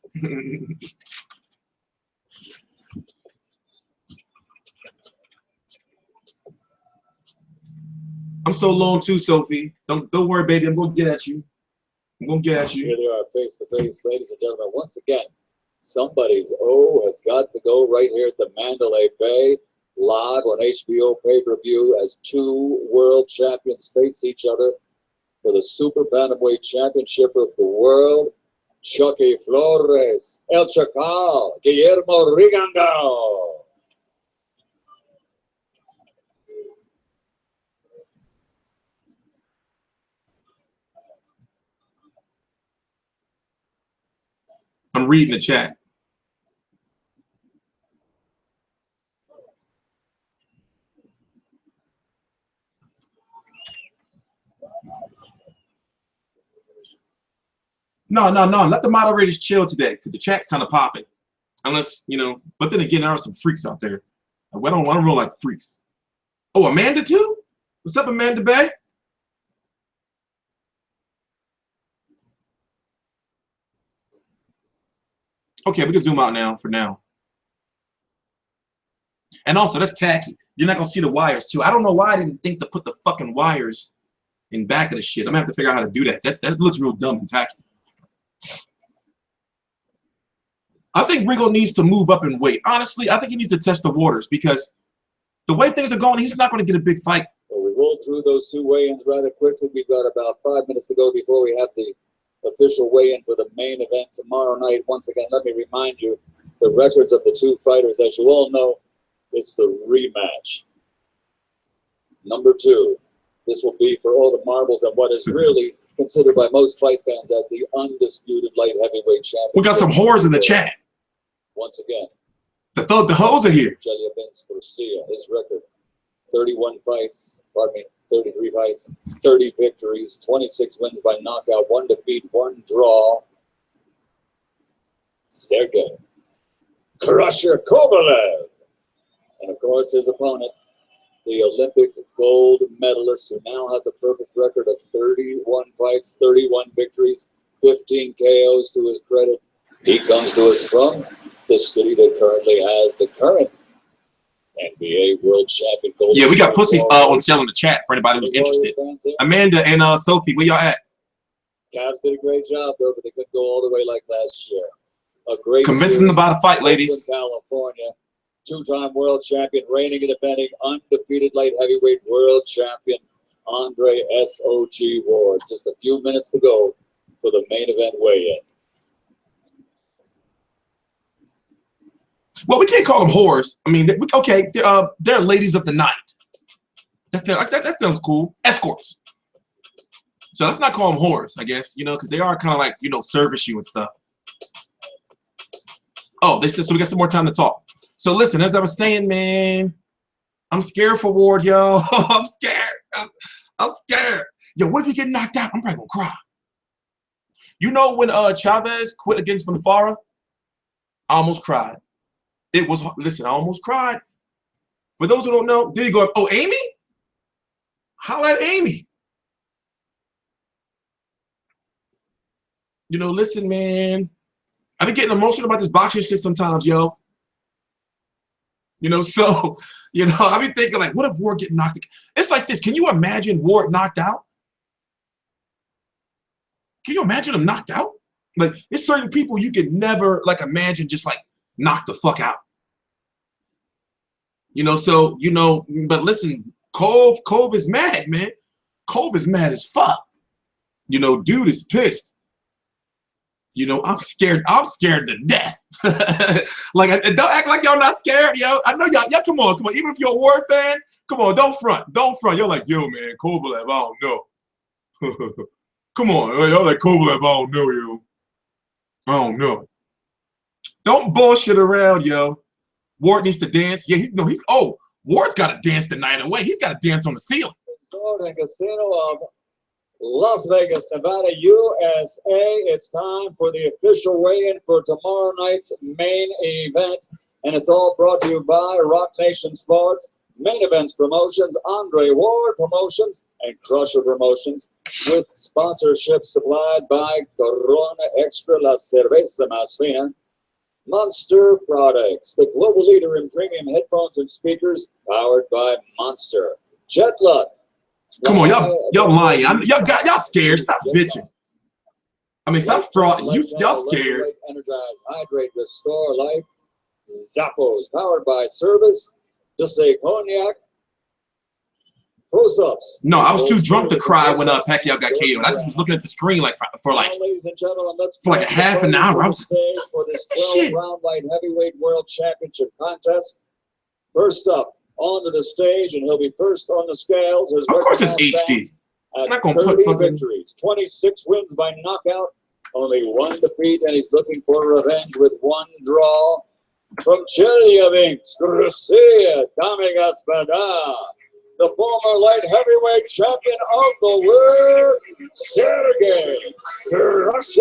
Speaker 1: I'm so long too, Sophie. Don't worry, baby. I'm gonna get at you. I'm gonna get at you.
Speaker 2: Here they are, face to face, ladies and gentlemen. Once again, somebody's O has got to go right here at the Mandalay Bay, live on HBO pay-per-view as two world champions face each other for the Super Bantamweight Championship of the world. Chucky Flores, El Chacal, Guillermo Rigondeaux.
Speaker 1: I'm reading the chat. No. Let the moderators chill today because the chat's kind of popping. Unless, you know, but then again, there are some freaks out there. I don't roll like freaks. Oh, Amanda too? What's up, Amanda Bay? Okay, we can zoom out now for now. And also, that's tacky. You're not going to see the wires, too. I don't know why I didn't think to put the fucking wires in back of the shit. I'm going to have to figure out how to do that. That looks real dumb and tacky. I think Rigo needs to move up in weight. Honestly, I think he needs to test the waters because the way things are going, he's not going to get a big fight.
Speaker 2: Well, we rolled through those two weigh-ins rather quickly. We've got about 5 minutes to go before we have the official weigh-in for the main event tomorrow night. Once again, let me remind you, the records of the two fighters, as you all know, it's the rematch. Number 2, this will be for all the marbles and what is really considered by most fight fans as the undisputed light heavyweight champion.
Speaker 1: We got some whores in the chat.
Speaker 2: Once again,
Speaker 1: the hoes are here.
Speaker 2: Vince Garcia, his record, 31 fights, 33 fights, 30 victories, 26 wins by knockout, 1 defeat, 1 draw. Sergey Crusher Kovalev. And of course, his opponent, the Olympic gold medalist, who now has a perfect record of 31 fights, 31 victories, 15 KOs to his credit. He comes to us from the city that currently has the current NBA world champion.
Speaker 1: Yeah, we got pussies on sale in the chat for anybody who's interested. Amanda and Sophie, where y'all at?
Speaker 2: Cavs did a great job, though, but they couldn't go all the way like last year. A great
Speaker 1: convince them about a fight, ladies.
Speaker 2: California, 2-time world champion, reigning and defending undefeated light heavyweight world champion Andre S.O.G. Ward. Just a few minutes to go for the main event weigh-in.
Speaker 1: Well, we can't call them whores. I mean, okay, they're ladies of the night. That sounds cool. Escorts. So let's not call them whores, I guess, you know, because they are kind of like, you know, service you and stuff. Oh, they said, so we got some more time to talk. So listen, as I was saying, man, I'm scared for Ward, yo. I'm scared. I'm scared. Yo, what if he get knocked out? I'm probably going to cry. You know when Chavez quit against Fonfara? I almost cried. It was, listen, I almost cried. For those who don't know, did he go up? Oh, Amy? Holla at Amy. You know, listen, man. I be getting emotional about this boxing shit sometimes, yo. You know, so, you know, I be thinking, like, what if Ward get knocked out? It's like this. Can you imagine Ward knocked out? Can you imagine him knocked out? Like, there's certain people you could never, like, imagine just, like, knock the fuck out. You know, so, you know, but listen, Cove is mad, man. Cove is mad as fuck. You know, dude is pissed. You know, I'm scared to death. Like, don't act like y'all not scared, yo. I know y'all come on. Even if you're a Ward fan, come on, don't front. You're like, yo, man, Kovalev, I don't know. Come on, y'all like Kovalev, I don't know, yo. I don't know. Don't bullshit around, yo. Ward needs to dance. Yeah, Ward's got to dance the night away. He's got to dance on the ceiling.
Speaker 2: Resort and Casino of Las Vegas, Nevada, USA. It's time for the official weigh-in for tomorrow night's main event. And it's all brought to you by Rock Nation Sports, Main Events Promotions, Andre Ward Promotions, and Crusher Promotions, with sponsorship supplied by Corona Extra, La Cerveza Más Fina, Monster Products, the global leader in premium headphones and speakers, powered by Monster. Jetluck.
Speaker 1: Come on, y'all lying. Y'all scared. Stop bitching. I mean, stop frauding. Y'all scared.
Speaker 2: Energize, hydrate, restore life. Zappos, powered by Service. Just say cognac. Push-ups.
Speaker 1: No, I was too drunk to cry when Pacquiao got KO'd. I just was looking at the screen like for like a half an hour. I was like,
Speaker 2: for this 12-round light heavyweight world championship contest. First up onto the stage, and he'll be first on the scales. Of
Speaker 1: course, it's HD. I'm not gonna put fucking
Speaker 2: victories, 26 wins by knockout, only 1 defeat, and he's looking for revenge with 1 draw. From Chelyabinsk, Russia, Tommy Gaspada, the former light heavyweight champion of the world, Sergey Kovalev.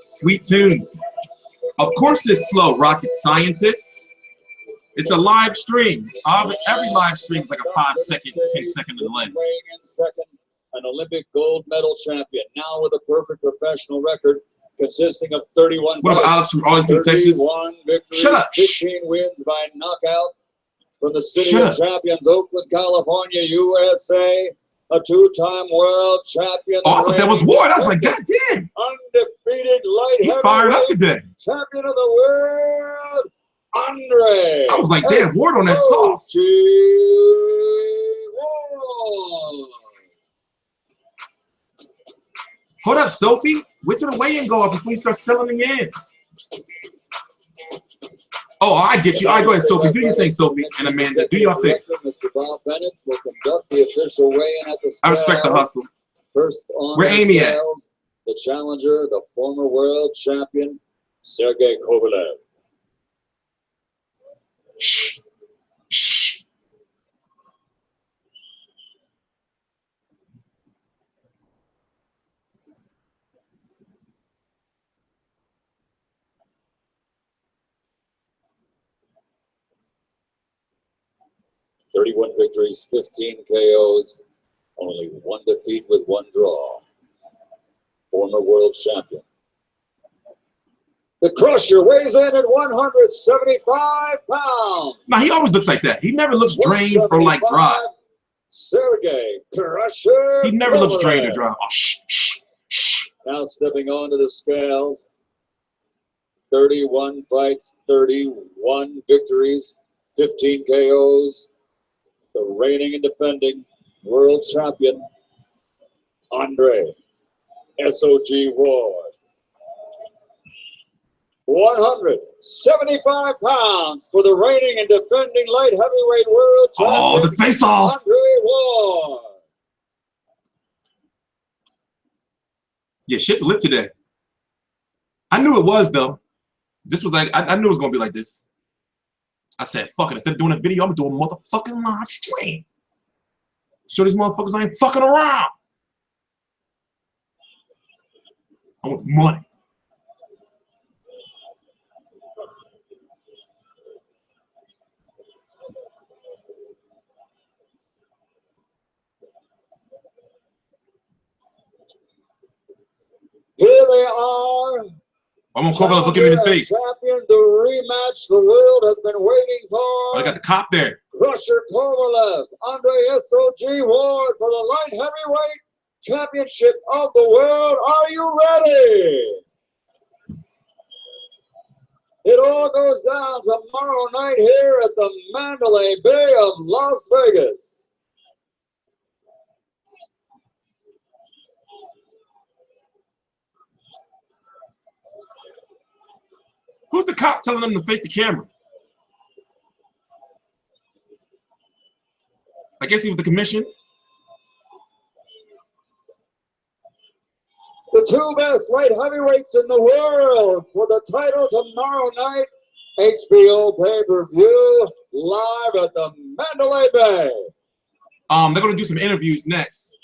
Speaker 1: Sweet tunes. Of course it's slow, rocket scientist. It's a live stream. Every live stream is like a 5-second, 10-second delay.
Speaker 2: An Olympic gold medal champion, now with a perfect professional record consisting of 31
Speaker 1: What about Alex from Arlington, Texas?
Speaker 2: 31 victories,
Speaker 1: Shut up.
Speaker 2: 15 wins by knockout. From the city of champions, Oakland, California, USA. A 2-time world champion.
Speaker 1: Oh, I thought that was Ward. I was like, God damn.
Speaker 2: Undefeated light
Speaker 1: He fired up today.
Speaker 2: Champion of the world, Andre.
Speaker 1: I was like, damn, Ward on that sauce. Hold up, Sophie. Wait till the weigh-in go up before you start selling the ends. Oh, I get you. All right, go ahead, Sophie. Do your thing, Sophie. And Amanda, do your thing.
Speaker 2: Mr. Bob Bennett will conduct the official weigh-in at the scales.
Speaker 1: I respect the hustle.
Speaker 2: First on
Speaker 1: Where Amy at?
Speaker 2: The challenger, the former world champion, Sergey Kovalev.
Speaker 1: Shh. Shh.
Speaker 2: "31 victories, 15 KOs, only 1 defeat with 1 draw. Former world champion. The Crusher weighs in at 175 pounds.
Speaker 1: Now, he always looks like that. He never looks drained or like dry.
Speaker 2: Sergey Crusher.
Speaker 1: He never looks drained or dry. Oh, shh, shh, shh.
Speaker 2: Now stepping onto the scales. 31 fights, 31 victories, 15 KOs. The reigning and defending world champion, Andre SOG Ward. 175 pounds for the reigning and defending light heavyweight world champion.
Speaker 1: Oh, the face-off.
Speaker 2: Andre Ward.
Speaker 1: Yeah, shit's lit today. I knew it was, though. This was like, I knew it was going to be like this. I said, fuck it. Instead of doing a video, I'm going to do a motherfucking live stream. Show these motherfuckers I ain't fucking around. I want the money.
Speaker 2: they are.
Speaker 1: I'm on Kovalev. Look at me in the face.
Speaker 2: Champion, the rematch the world has been waiting for.
Speaker 1: Oh, I got the cop there.
Speaker 2: Crusher Kovalev, Andre SOG Ward for the light heavyweight championship of the world. Are you ready? It all goes down tomorrow night here at the Mandalay Bay of Las Vegas.
Speaker 1: Who's the cop telling them to face the camera? I guess he was the commission.
Speaker 2: The two best light heavyweights in the world for the title tomorrow night. HBO pay-per-view live at the Mandalay Bay.
Speaker 1: They're gonna do some interviews next.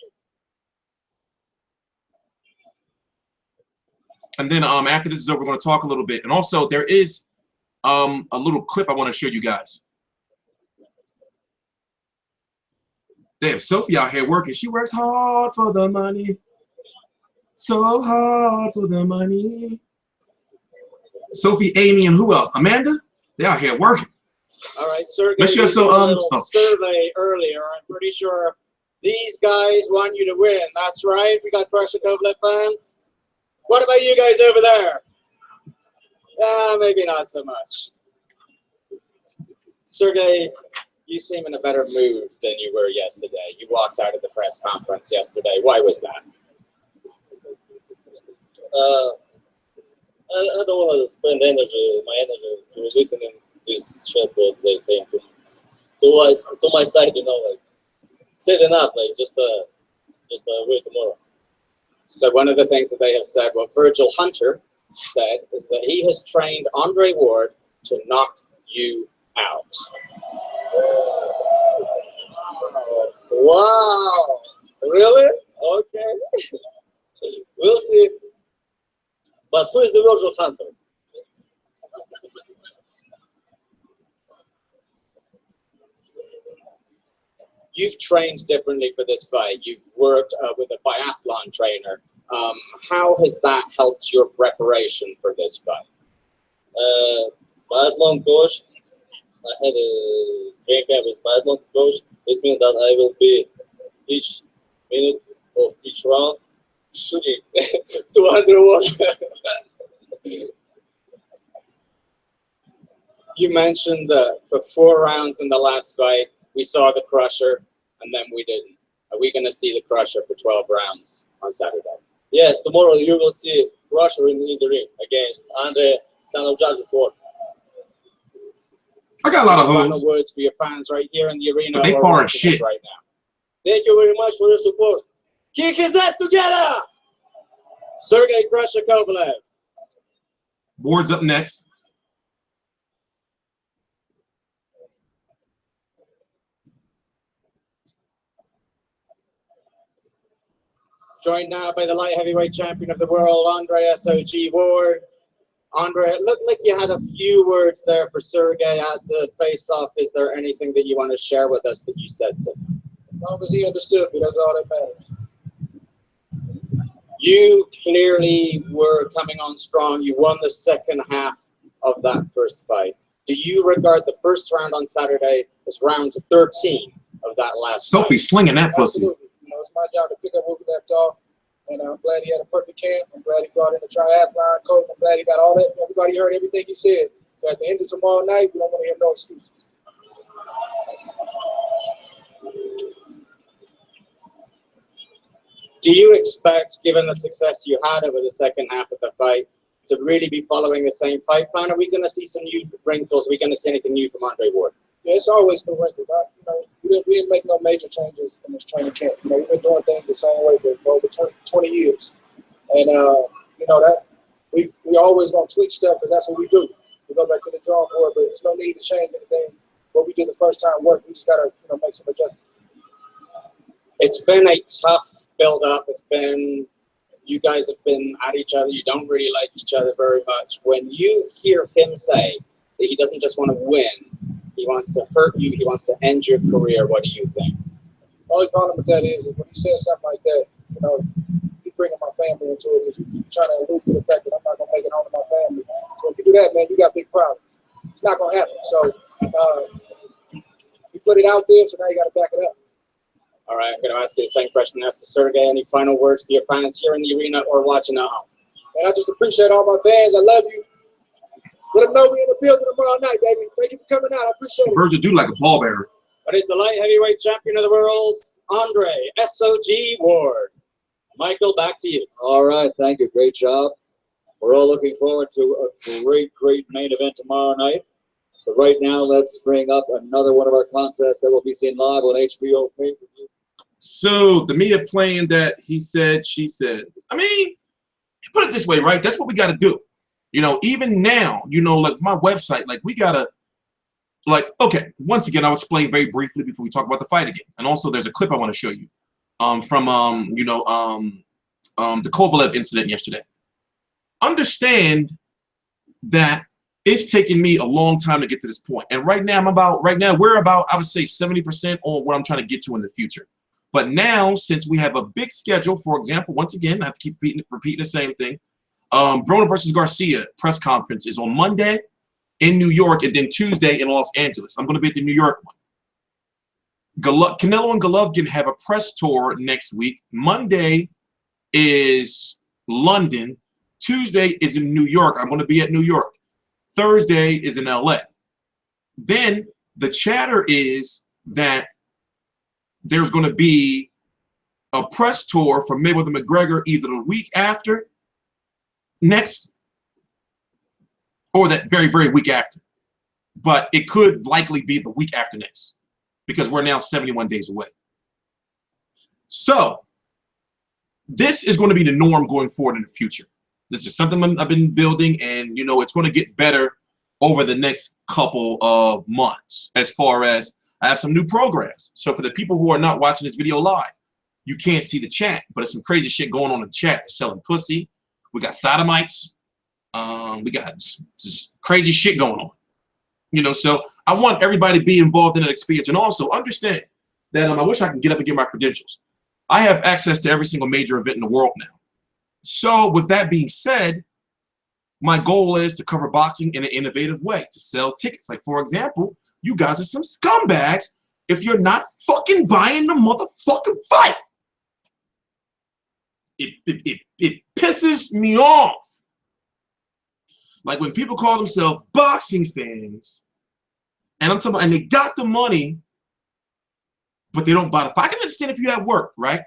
Speaker 1: And then after this is over, we're gonna talk a little bit. And also there is a little clip I want to show you guys. Damn, Sophie out here working. She works hard for the money. So hard for the money. Sophie, Amy, and who else? Amanda? They out here working.
Speaker 3: All right, Sergey,
Speaker 1: Make sure
Speaker 3: we did a little
Speaker 1: oh.
Speaker 3: survey earlier. I'm pretty sure these guys want you to win. That's right. We got Crusher Kovalev fans. What about you guys over there? Maybe not so much. Sergey, you seem in a better mood than you were yesterday. You walked out of the press conference yesterday. Why was that?
Speaker 4: I don't want to spend energy, my energy, to listening this shit what they saying to my side, you know, like set enough, like just wait tomorrow.
Speaker 3: So one of the things that they have said, what Virgil Hunter said, is that he has trained Andre Ward to knock you out.
Speaker 4: Wow, really? Okay. We'll see. But who is the Virgil Hunter?
Speaker 3: You've trained differently for this fight. You've worked with a biathlon trainer. How has that helped your preparation for this fight?
Speaker 4: Biathlon coach. I had a training camp with biathlon coach. This means that I will be each minute of each round shooting 200 watts.
Speaker 3: You mentioned that for 4 rounds in the last fight, we saw the Crusher, and then we didn't. Are we going to see the Crusher for 12 rounds on Saturday?
Speaker 4: Yes, tomorrow you will see Crusher in the ring against Andre son of Judge Ford.
Speaker 1: I got a lot of
Speaker 3: Final
Speaker 1: hoes.
Speaker 3: words for your fans right here in the arena.
Speaker 1: But they
Speaker 3: who are
Speaker 1: far as
Speaker 3: watching us
Speaker 1: shit.
Speaker 3: right now.
Speaker 4: Thank you very much for your support.
Speaker 3: Kick his ass together! Sergey Crusher Kovalev.
Speaker 1: Ward's up next.
Speaker 3: Joined now by the light heavyweight champion of the world, Andre SOG Ward. Andre, it looked like you had a few words there for Sergey at the face-off. Is there anything that you want to share with us that you said to him?
Speaker 2: As long as he understood me, that's all that matters.
Speaker 3: You clearly were coming on strong. You won the second half of that first fight. Do you regard the first round on Saturday as round 13 of that last
Speaker 1: Sophie
Speaker 3: fight?
Speaker 1: slinging that pussy.
Speaker 2: Absolutely. You know, it's my job to pick up where we left off. And I'm glad he had a perfect camp. I'm glad he brought in the triathlon coach. I'm glad he got all that. Everybody heard everything he said. So at the end of tomorrow night, we don't want to hear no excuses.
Speaker 3: Do you expect, given the success you had over the second half of the fight, to really be following the same fight plan? Are we going to see some new wrinkles? Are we going to see anything new from Andre Ward?
Speaker 2: Yeah, it's always new wrinkles. We didn't make no major changes in this training camp. You know, we've been doing things the same way for over 20 years. And, you know, that we always going to tweak stuff because that's what we do. We go back to the drawing board, but there's no need to change anything. What we did the first time worked. We just got to, you know, make some adjustments.
Speaker 3: It's been a tough build-up. It's been, you guys have been at each other. You don't really like each other very much. When you hear him say that he doesn't just want to win, he wants to hurt you, he wants to end your career, what do you think?
Speaker 2: The only problem with that is when he says something like that, you know, he's bringing my family into it. You're trying to allude to the fact that I'm not gonna make it home to my family. So if you do that, man, you got big problems. It's not gonna happen. So you put it out there, so now you got to back it up.
Speaker 3: All right, I'm going to ask you the same question as to Sergey. Any final words for your fans here in the arena or watching at home?
Speaker 2: And I just appreciate all my fans. I love you. Let them know we're in the building tomorrow night, baby. Thank you for coming out. I appreciate it.
Speaker 1: Virgil do like a ball bearer.
Speaker 3: But it's the light heavyweight champion of the world, Andre SOG Ward. Michael, back to you.
Speaker 5: All right, thank you. Great job. We're all looking forward to a great, great main event tomorrow night. But right now, let's bring up another one of our contests that will be seen live on HBO Pay-Per-View.
Speaker 1: So the Mia playing that he said, she said. I mean, put it this way, right? That's what we got to do. You know, even now, you know, like my website, like we got to, like, okay, once again, I'll explain very briefly before we talk about the fight again. And also there's a clip I want to show you from, the Kovalev incident yesterday. Understand that it's taken me a long time to get to this point. And right now, we're about, I would say 70% on what I'm trying to get to in the future. But now, since we have a big schedule, for example, once again, I have to keep repeating the same thing. Broner versus Garcia press conference is on Monday in New York and then Tuesday in Los Angeles. I'm going to be at the New York one. Canelo and Golovkin have a press tour next week. Monday is London. Tuesday is in New York. I'm going to be at New York. Thursday is in LA. Then the chatter is that there's going to be a press tour for Mayweather McGregor either the week after next or that very, very week after. But it could likely be the week after next because we're now 71 days away. So this is going to be the norm going forward in the future. This is something I've been building, and, you know, it's going to get better over the next couple of months as far as I have some new programs. So for the people who are not watching this video live, you can't see the chat, but there's some crazy shit going on in the chat. They're selling pussy. We got sodomites. We got just crazy shit going on. You know, so I want everybody to be involved in that experience. And also understand that I wish I could get up and get my credentials. I have access to every single major event in the world now. So with that being said, my goal is to cover boxing in an innovative way, to sell tickets. Like, for example, you guys are some scumbags if you're not fucking buying the motherfucking fight. It pisses me off. Like when people call themselves boxing fans, and I'm talking about, and they got the money, but they don't buy the fight. I can understand if you're at work, right?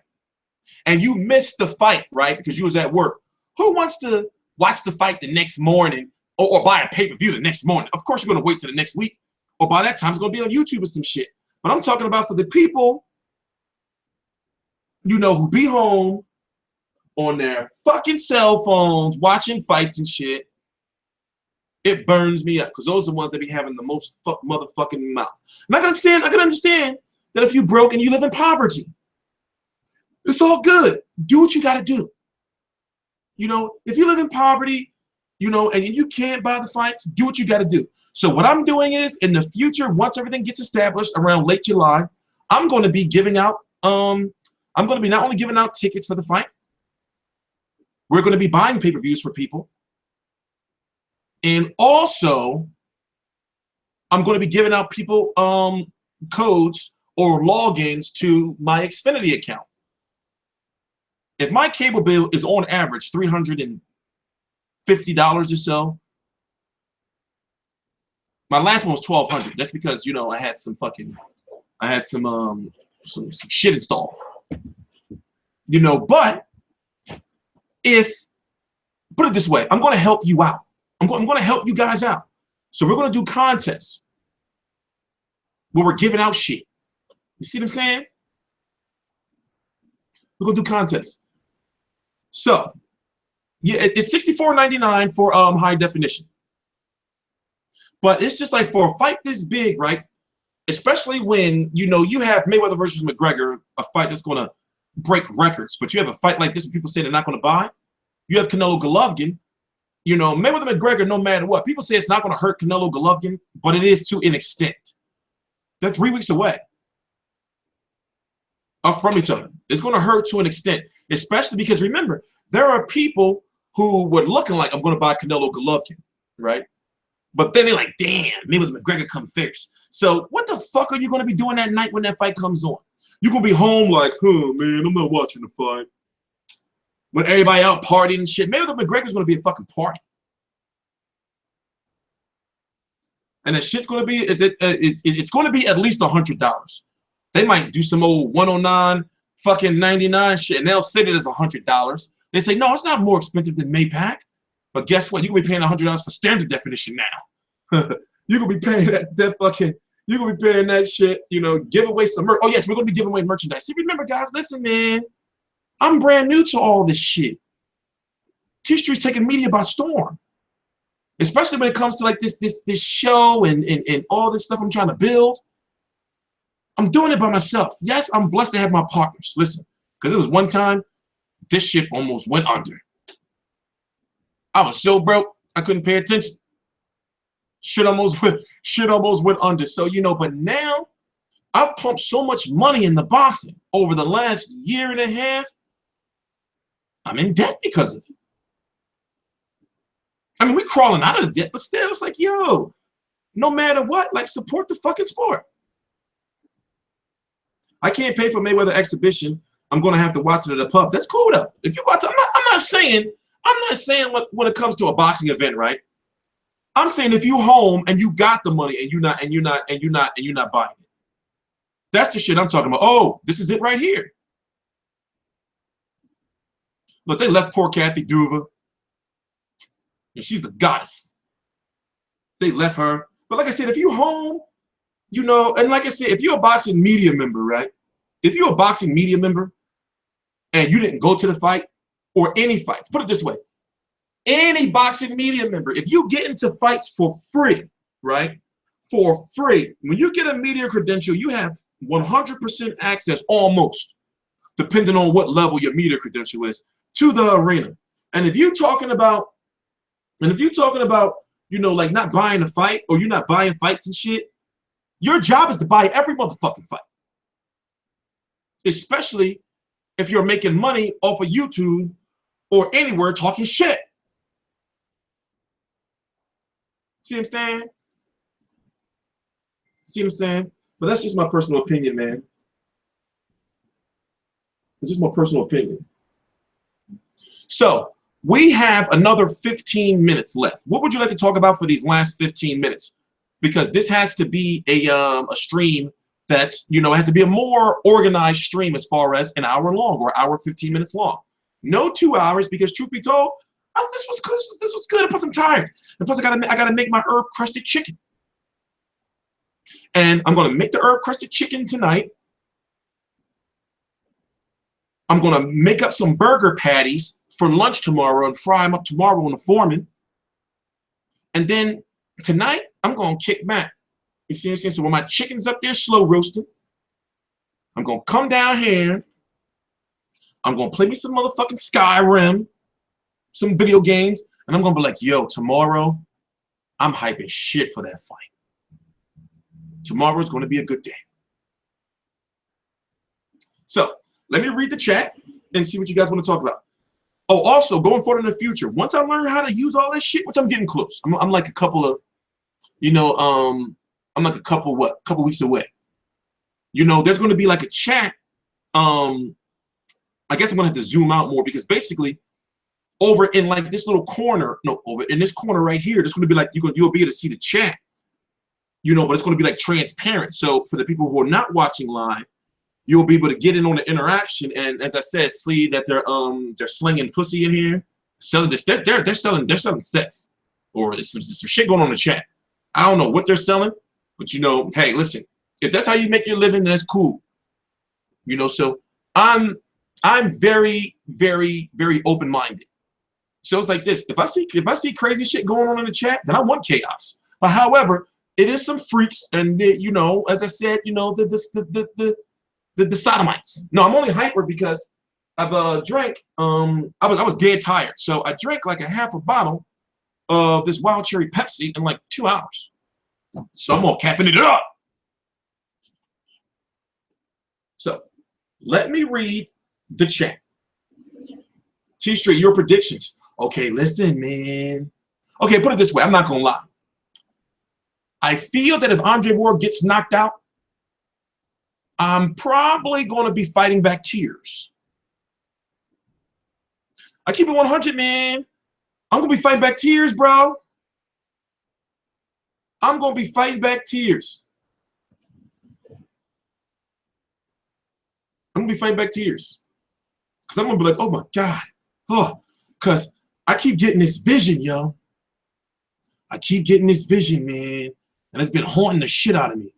Speaker 1: And you missed the fight, right? Because you was at work. Who wants to watch the fight the next morning or buy a pay-per-view the next morning? Of course, you're going to wait till the next week. Or by that time, it's going to be on YouTube or some shit. But I'm talking about for the people, you know, who be home on their fucking cell phones watching fights and shit. It burns me up because those are the ones that be having the most motherfucking mouth. And I can understand that if you broke and you live in poverty, it's all good. Do what you got to do. You know, if you live in poverty, you know, and you can't buy the fights, do what you got to do. So what I'm doing is in the future, once everything gets established around late July, I'm going to be giving out, I'm going to be not only giving out tickets for the fight, we're going to be buying pay-per-views for people. And also, I'm going to be giving out people codes or logins to my Xfinity account. If my cable bill is on average $350 or so, my last one was $1,200. That's because, you know, I had some shit installed. You know, but put it this way, I'm going to help you out. I'm going to help you guys out. So we're going to do contests where we're giving out shit. You see what I'm saying? We're going to do contests. So, yeah, it's $64.99 for high definition. But it's just like for a fight this big, right? Especially when, you know, you have Mayweather versus McGregor, a fight that's going to break records. But you have a fight like this when people say they're not going to buy. You have Canelo Golovkin. You know, Mayweather McGregor, no matter what. People say it's not going to hurt Canelo Golovkin, but it is to an extent. They're 3 weeks away. are from each other. It's going to hurt to an extent, especially because remember, there are people who were looking like I'm going to buy Canelo Golovkin, right? But then they're like, damn, maybe McGregor come first. So what the fuck are you going to be doing that night when that fight comes on? You're going to be home like, man, I'm not watching the fight. When everybody out partying and shit, maybe the McGregor's going to be a fucking party. And that shit's going to be, it's going to be at least $100. They might do some old 109 fucking 99 shit, and they'll say it as $100. They say, no, it's not more expensive than Maypac. But guess what? You're going to be paying $100 for standard definition now. You're going to be paying that fucking, you're going to be paying that shit, you know, give away some merch. Oh, yes, we're going to be giving away merchandise. See, remember, guys, listen, man. I'm brand new to all this shit. TstreeT's taking media by storm. Especially when it comes to like this show and all this stuff I'm trying to build. I'm doing it by myself. Yes, I'm blessed to have my partners. Listen, because it was one time this shit almost went under. I was so broke I couldn't pay attention. Shit almost went under. So you know, but now I've pumped so much money in the boxing over the last year and a half. I'm in debt because of it. I mean, we're crawling out of the debt, but still, it's like, yo, no matter what, like, support the fucking sport. I can't pay for Mayweather exhibition. I'm gonna have to watch it at a pub. That's cool though. If you watch, I'm not saying when it comes to a boxing event, right? I'm saying if you home and you got the money and you're not buying it. That's the shit I'm talking about. Oh, this is it right here. Look, they left poor Kathy Duva. And she's the goddess. They left her. But like I said, if you home, you know, and like I said, if you're a boxing media member, right? If you're a boxing media member and you didn't go to the fight or any fights, put it this way, any boxing media member, if you get into fights for free, right? For free, when you get a media credential, you have 100% access almost, depending on what level your media credential is, to the arena. And if you're talking about, you know, like not buying a fight or you're not buying fights and shit, your job is to buy every motherfucking fight. Especially if you're making money off of YouTube or anywhere talking shit. See what I'm saying? See what I'm saying? But that's just my personal opinion, man. It's just my personal opinion. So, we have another 15 minutes left. What would you like to talk about for these last 15 minutes? Because this has to be a stream that's, you know, has to be a more organized stream as far as an hour long or hour 15 minutes long. No 2 hours, because truth be told, this was good. This was good. Plus, I'm tired. And plus, I gotta make my herb crusted chicken. And I'm gonna make the herb crusted chicken tonight. I'm gonna make up some burger patties for lunch tomorrow and fry them up tomorrow in the foreman. And then tonight, I'm gonna kick back. You see what I'm saying? So when my chicken's up there slow roasting, I'm gonna come down here. I'm gonna play me some motherfucking Skyrim, some video games, and I'm gonna be like, yo, tomorrow, I'm hyping shit for that fight. Tomorrow's gonna be a good day. So let me read the chat and see what you guys want to talk about. Oh, also, going forward in the future, once I learn how to use all this shit, which I'm getting close. I'm like a couple of, you know, I'm like a couple weeks away. You know, there's going to be like a chat. I guess I'm going to have to zoom out more because basically over in like this little corner, no, over in this corner right here, there's going to be like, you'll be able to see the chat, you know, but it's going to be like transparent. So for the people who are not watching live, you'll be able to get in on the interaction, and as I said, see that they're slinging pussy in here, selling this. They're selling sex, or there's some shit going on in the chat. I don't know what they're selling, but you know, hey, listen, if that's how you make your living, that's cool. You know, so I'm very, very, very open-minded. So it's like this: if I see crazy shit going on in the chat, then I want chaos. But however, it is some freaks, and you know, as I said, you know, the sodomites. No, I'm only hyper because I've drank. I was dead tired, so I drank like a half a bottle of this wild cherry Pepsi in like 2 hours. So I'm gonna caffeinate it up. So Let me read the chat. TstreeT, your predictions. Okay, listen, man. Okay, put it this way. I'm not going to lie. I feel that if Andre Ward gets knocked out, I'm probably going to be fighting back tears. I keep it 100, man. I'm going to be fighting back tears, bro. I'm going to be fighting back tears. I'm going to be fighting back tears. Because I'm going to be like, oh, my God. Oh, because I keep getting this vision, yo. I keep getting this vision, man. And it's been haunting the shit out of me.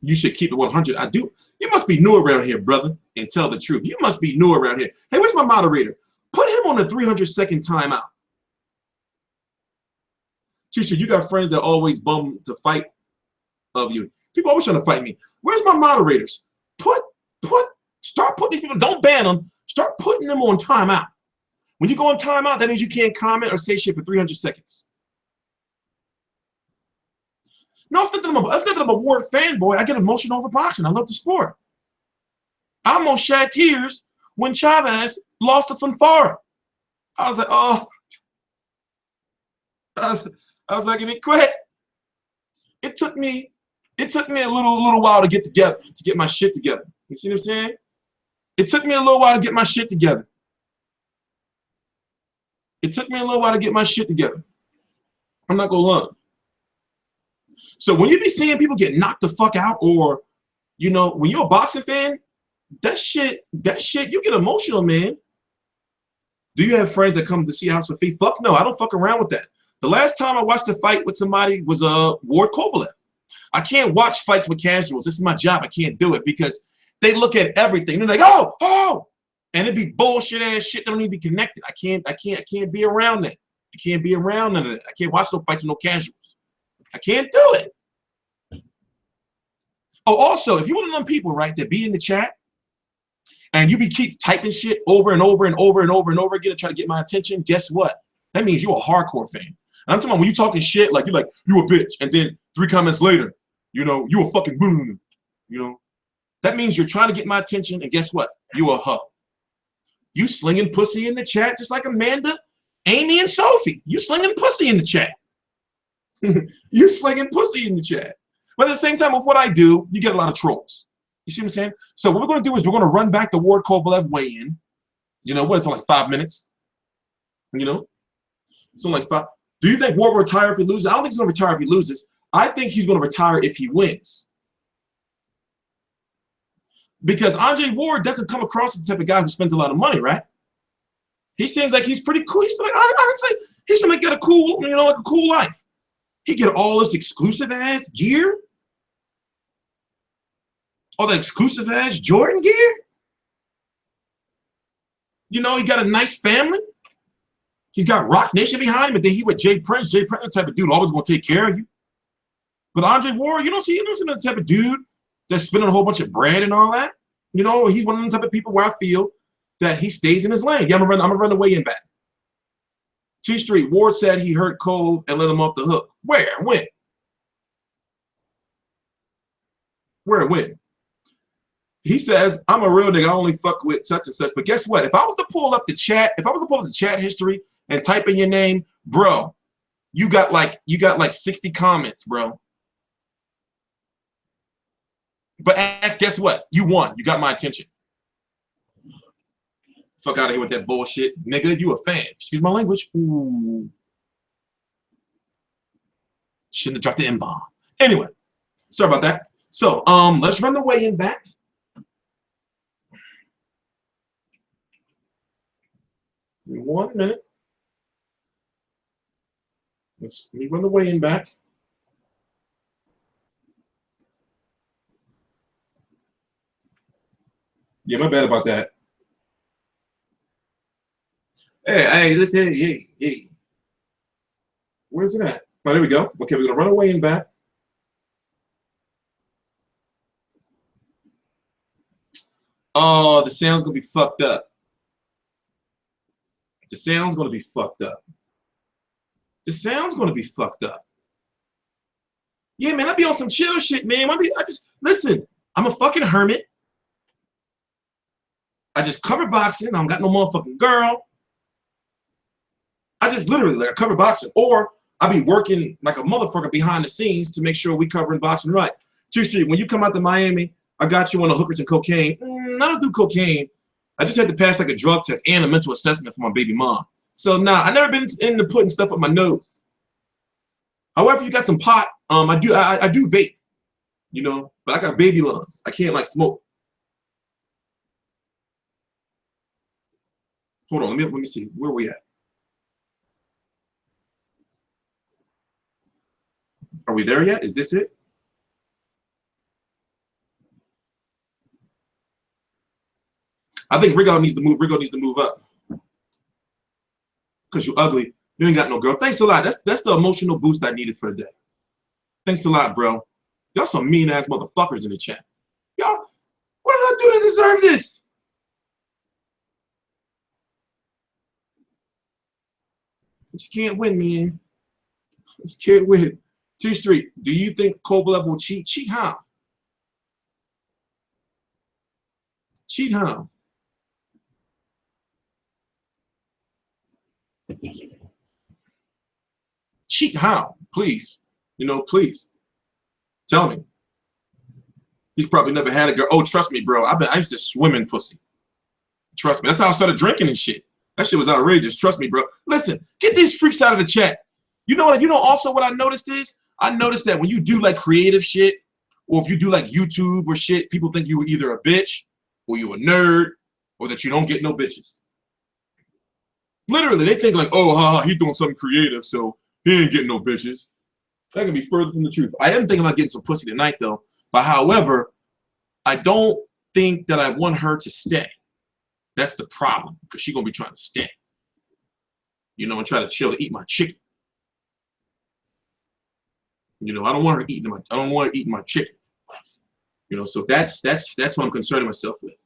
Speaker 1: You should keep it 100. I do. You must be new around here, brother, and tell the truth. You must be new around here. Hey, where's my moderator? Put him on a 300-second timeout. Teacher, you got friends that always bum to fight of you. People always trying to fight me. Where's my moderators? Start putting these people. Don't ban them. Start putting them on timeout. When you go on timeout, that means you can't comment or say shit for 300 seconds. No, it's not that I'm a Ward fanboy. I get emotional over boxing. I love the sport. I almost shed tears when Chavez lost to Fanfara. I was like, oh. I was like, and it quit. It took me a little while to get together, to get my shit together. You see what I'm saying? It took me a little while to get my shit together. It took me a little while to get my shit together. I'm not gonna lie. So when you be seeing people get knocked the fuck out, or you know, when you're a boxing fan, that shit, you get emotional, man. Do you have friends that come to see House for Fee? Fuck no, I don't fuck around with that. The last time I watched a fight with somebody was Ward Kovalev. I can't watch fights with casuals. This is my job. I can't do it because they look at everything. They're like, oh, and it'd be bullshit ass shit that don't even be connected. I can't be around that. I can't be around none of that. I can't watch no fights with no casuals. I can't do it. Oh, also, if you one of them people, right, that be in the chat and you be keep typing shit over and over and over and over and over again to try to get my attention, guess what? That means you're a hardcore fan. And I'm talking about when you talking shit, like you're like, you a bitch, and then 3 comments later, you know, you a fucking boom, you know. That means you're trying to get my attention, and guess what? You a hoe. You slinging pussy in the chat just like Amanda, Amy, and Sophie. You slinging pussy in the chat. You slinging pussy in the chat. But at the same time, with what I do, you get a lot of trolls. You see what I'm saying? So what we're going to do is we're going to run back the Ward Kovalev weigh-in. You know, what is it, like 5 minutes? You know? So like 5. Do you think Ward will retire if he loses? I don't think he's going to retire if he loses. I think he's going to retire if he wins. Because Andre Ward doesn't come across as the type of guy who spends a lot of money, right? He seems like he's pretty cool. He's like, honestly, he should get a cool, you know, like a cool life. He get all this exclusive ass gear. All the exclusive ass Jordan gear. You know, he got a nice family. He's got Rock Nation behind him, and then he with Jay Prince. Jay Prince, the type of dude always gonna take care of you. But Andre Ward, you don't see the type of dude that's spending a whole bunch of bread and all that. You know, he's one of the type of people where I feel that he stays in his lane. Yeah, I'm gonna run the weigh-in back. TstreeT, Ward said he hurt Cole and let him off the hook. Where? When? Where? When? He says, I'm a real nigga. I only fuck with such and such. But guess what? If I was to pull up the chat, history and type in your name, bro, you got like 60 comments, bro. But guess what? You won. You got my attention. Fuck out of here with that bullshit. Nigga, you a fan. Excuse my language. Ooh. Shouldn't have dropped the M-bomb. Anyway, sorry about that. So, let's run the weigh-in back. In 1 minute. Let me run the weigh-in back. Yeah, my bad about that. Hey, listen, hey. Where's it at? Oh, there we go. Okay, we're gonna run away and back. Oh, the sound's gonna be fucked up. The sound's gonna be fucked up. The sound's gonna be fucked up. Yeah, man, I be on some chill shit, man. I just listen. I'm a fucking hermit. I just cover boxing. I don't got no motherfucking girl. I just literally like I cover boxing, or I be working like a motherfucker behind the scenes to make sure we covering boxing right. TstreeT, when you come out to Miami, I got you on the hookers and cocaine. I don't do cocaine. I just had to pass like a drug test and a mental assessment for my baby mom. So nah, I never been into putting stuff up my nose. However, you got some pot. I do vape, you know, but I got baby lungs. I can't like smoke. Hold on, let me see. Where we at? Are we there yet? Is this it? I think Rigo needs to move. Rigo needs to move up. Cause you ugly. You ain't got no girl. Thanks a lot. That's the emotional boost I needed for the day. Thanks a lot, bro. Y'all some mean ass motherfuckers in the chat. Y'all, what did I do to deserve this? I just can't win, man. I just can't win. TstreeT, do you think Kovalev will cheat? Cheat how? Cheat how? Cheat how? Please. You know, please. Tell me. He's probably never had a girl. Oh, trust me, bro. I used to swim in pussy. Trust me. That's how I started drinking and shit. That shit was outrageous. Trust me, bro. Listen, get these freaks out of the chat. You know what? You know also what I noticed is I noticed that when you do like creative shit, or if you do like YouTube or shit, people think you were either a bitch or you a nerd or that you don't get no bitches. Literally, they think like, oh, haha, he doing something creative, so he ain't getting no bitches. That can be further from the truth. I am thinking about getting some pussy tonight, though. But however, I don't think that I want her to stay. That's the problem, because she's gonna be trying to stay. You know, and try to chill to eat my chicken. You know, I don't want her eating my chicken. You know, so that's what I'm concerning myself with.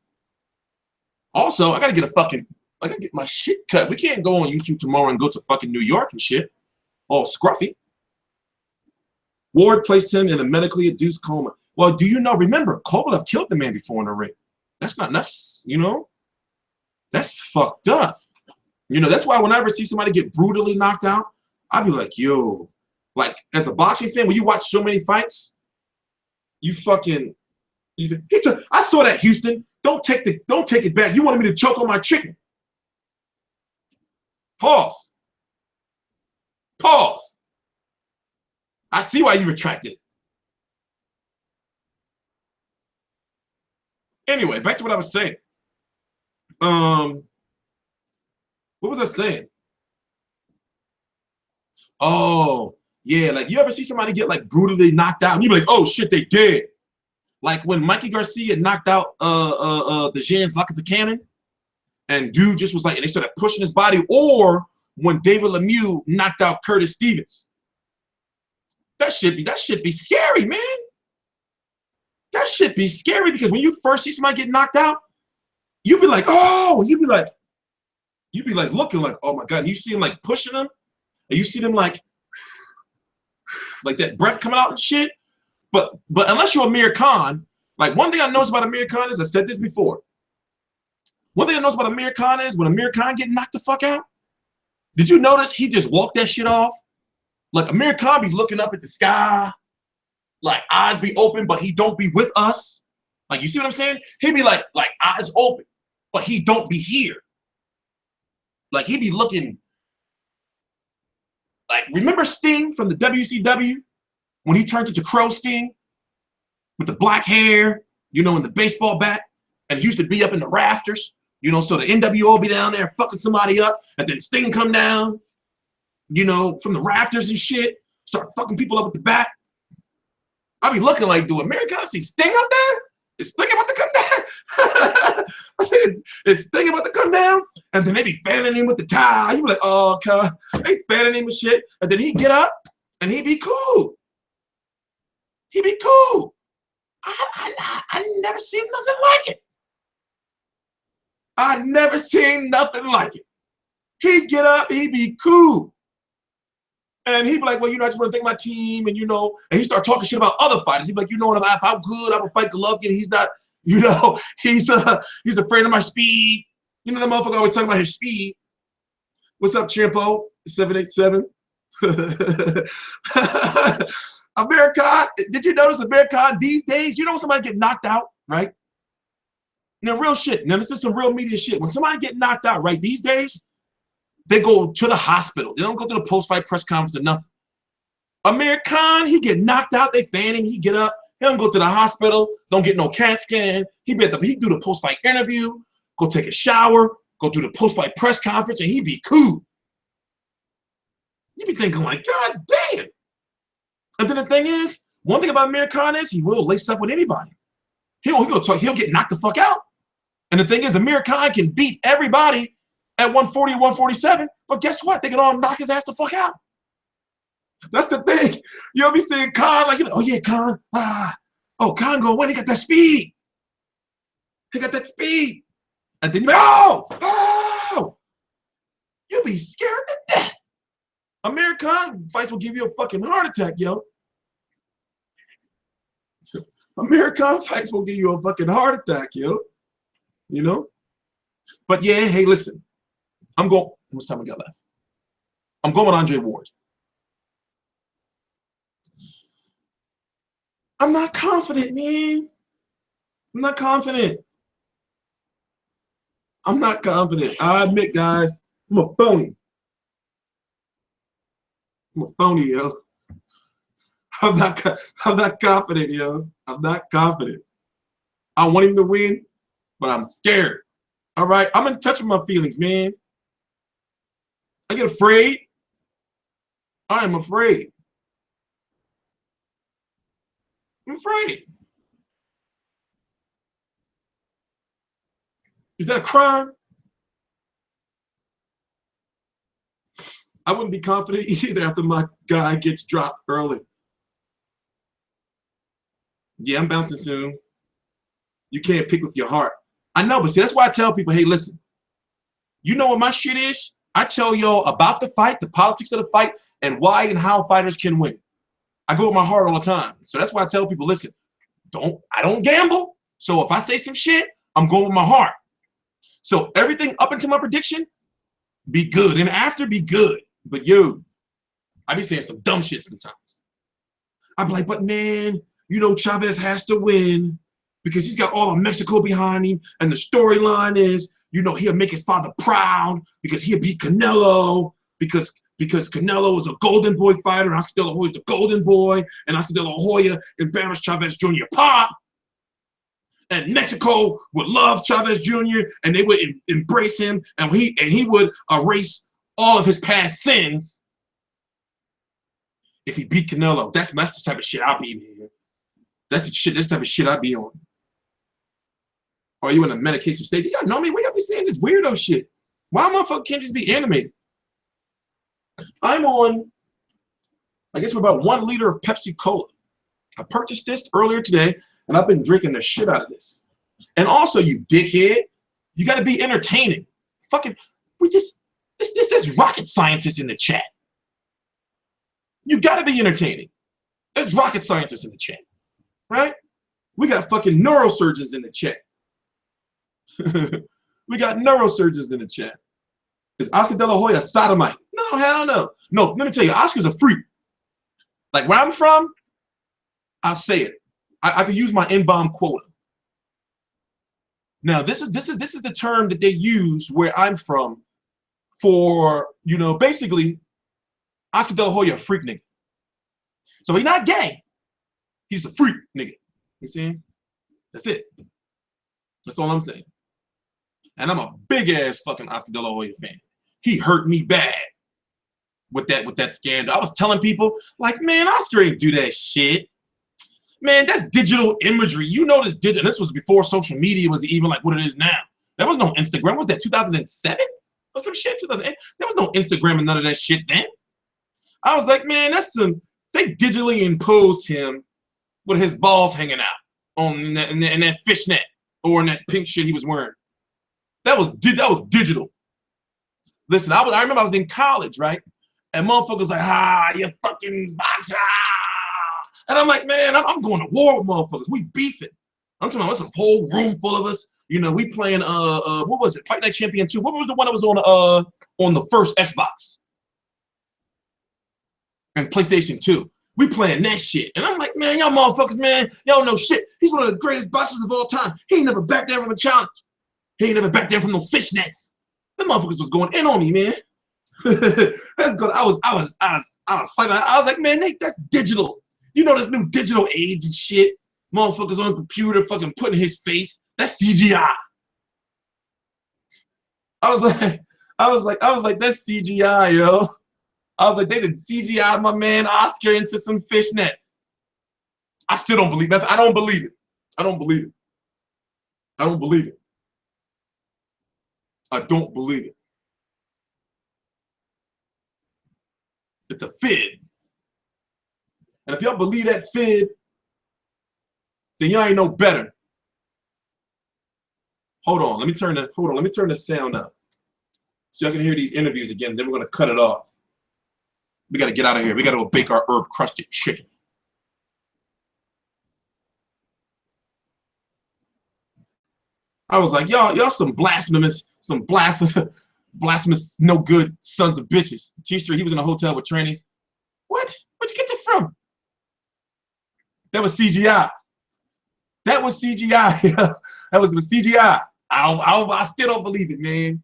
Speaker 1: Also, I gotta get my shit cut. We can't go on YouTube tomorrow and go to fucking New York and shit. All scruffy. Ward placed him in a medically induced coma. Well, do you know, remember, Kovalev killed the man before in the ring. That's not nuts, you know? That's fucked up. You know, that's why whenever I see somebody get brutally knocked out, I'd be like, yo, like, as a boxing fan, when you watch so many fights, I saw that, Houston. Don't take it back. You wanted me to choke on my chicken. Pause. Pause. I see why you retracted it. Anyway, back to what I was saying. What was I saying? Oh, yeah, like you ever see somebody get like brutally knocked out and you be like, oh shit, they dead. Like when Mikey Garcia knocked out the Jans Lockett Cannon, and dude just was like, and they started pushing his body, or when David Lemieux knocked out Curtis Stevens. That should be scary, man. That should be scary, because when you first see somebody get knocked out, you'd be like, oh, you'd be like looking like, oh my God. And you see him like pushing them, and you see them like that breath coming out and shit. But unless you're Amir Khan, like one thing I noticed about Amir Khan is, I said this before. One thing I noticed about Amir Khan is when Amir Khan get knocked the fuck out, did you notice he just walked that shit off? Like Amir Khan be looking up at the sky, like eyes be open, but he don't be with us. Like, you see what I'm saying? He be like eyes open, but he don't be here. Like he be looking like, remember Sting from the WCW when he turned into Crow Sting with the black hair, you know, and the baseball bat, and he used to be up in the rafters, you know, so the NWO be down there fucking somebody up, and then Sting come down, you know, from the rafters and shit, start fucking people up with the bat. I be looking like, do America see Sting up there? Is Sting about to come down? I think it's Sting about to come down, and then they be fanning him with the tie. You be like, oh, God, they fanning him and shit, and then he get up and he be cool. He be cool. I never seen nothing like it. I never seen nothing like it. He get up, he be cool. And he'd be like, well, you know, I just want to thank my team, and you know, and he start talking shit about other fighters. He'd be like, you know, if I'm good, I would fight Golovkin. He's not, you know, he's afraid of my speed. You know, the motherfucker always talking about his speed. What's up, Champo? 787. American, did you notice American these days? You know when somebody get knocked out, right? Now, real shit. Now, this is some real media shit. When somebody get knocked out, right, these days, they go to the hospital. They don't go to the post-fight press conference or nothing. Amir Khan, he get knocked out. They fan him. He get up. He don't go to the hospital. Don't get no CAT scan. He do the post-fight interview, go take a shower, go do the post-fight press conference, and he be cool. You be thinking like, God damn. And then the thing is, one thing about Amir Khan is he will lace up with anybody. He'll get knocked the fuck out. And the thing is, Amir Khan can beat everybody at 140 or 147, but guess what? They can all knock his ass the fuck out. That's the thing. You'll be seeing Khan like, oh yeah, Khan. Oh, Khan go win. He got that speed. He got that speed. And then you be, oh! You'll be scared to death. Amir Khan fights will give you a fucking heart attack, yo. Amir Khan fights will give you a fucking heart attack, yo. You know? But yeah, hey, listen. I'm going. How much time I got left? I'm going with Andre Ward. I'm not confident, man. I'm not confident. I'm not confident. I admit, guys, I'm a phony. I'm a phony, yo. I'm not confident, yo. I'm not confident. I want him to win, but I'm scared. All right? I'm in touch with my feelings, man. I get afraid. I am afraid. I'm afraid. Is that a crime? I wouldn't be confident either after my guy gets dropped early. Yeah, I'm bouncing soon. You can't pick with your heart. I know, but see, that's why I tell people, hey, listen, you know what my shit is? I tell y'all about the fight, the politics of the fight, and why and how fighters can win. I go with my heart all the time. So that's why I tell people, listen, I don't gamble. So if I say some shit, I'm going with my heart. So everything up until my prediction, be good. And after, be good. But yo, I be saying some dumb shit sometimes. I be like, but man, you know Chavez has to win because he's got all of Mexico behind him. And the storyline is, you know, he'll make his father proud because he'll beat Canelo because Canelo is a golden boy fighter and Oscar De La Hoya is the golden boy and Oscar De La Hoya embarrassed Chavez Jr. Pop. And Mexico would love Chavez Jr. and they would embrace him and he would erase all of his past sins if he beat Canelo. That's the type of shit I'll be, man. That's the type of shit I be on. Are you in a medication state? Y'all know me? We gotta be saying this weirdo shit. Why motherfucker can't just be animated? I'm on, I guess, we're about 1 liter of Pepsi Cola. I purchased this earlier today, and I've been drinking the shit out of this. And also, you dickhead, you gotta be entertaining. Fucking, there's rocket scientists in the chat. You gotta be entertaining. There's rocket scientists in the chat, right? We got fucking neurosurgeons in the chat. We got neurosurgeons in the chat. Is Oscar De La Hoya a sodomite? No, hell no. No, let me tell you, Oscar's a freak. Like where I'm from, I'll say it. I could use my N-bomb quota. Now, this is the term that they use where I'm from for, you know, basically, Oscar De La Hoya a freak nigga. So he's not gay. He's a freak nigga. You see? That's it. That's all I'm saying. And I'm a big ass fucking Oscar De La Hoya fan. He hurt me bad with that scandal. I was telling people, like, man, Oscar ain't do that shit. Man, that's digital imagery. You know this digital. This was before social media was even like what it is now. There was no Instagram. Was that 2007 or some shit? 2008. There was no Instagram and none of that shit then. I was like, man, that's some. They digitally imposed him with his balls hanging out on in that fishnet or in that pink shit he was wearing. That was digital. Listen, I remember I was in college, right? And motherfuckers like, you fucking boxer. And I'm like, man, I'm going to war with motherfuckers. We beefing. I'm talking about it's a whole room full of us. You know, we playing what was it? Fight Night Champion 2. What was the one that was on the first Xbox and PlayStation 2? We playing that shit. And I'm like, man, y'all motherfuckers, man, y'all know shit. He's one of the greatest boxers of all time. He ain't never backed down from a challenge. He ain't never backed down from those fishnets. The motherfuckers was going in on me, man. That's good. I was fighting. I was like, man, that's digital. You know this new digital age and shit. Motherfuckers on the computer fucking putting his face. That's CGI. I was like, that's CGI, yo. I was like, they did CGI my man Oscar into some fishnets. I still don't believe that. I don't believe it. I don't believe it. I don't believe it. I don't believe it. It's a fib. And if y'all believe that fib, then y'all ain't no better. Hold on, let me turn the sound up. So y'all can hear these interviews again, then we're gonna cut it off. We gotta get out of here. We gotta go bake our herb crusted chicken. I was like, y'all some blasphemous, blasphemous, no good sons of bitches. TstreeT, he was in a hotel with trannies. What? Where'd you get that from? That was CGI. That was CGI. That was CGI. I still don't believe it, man.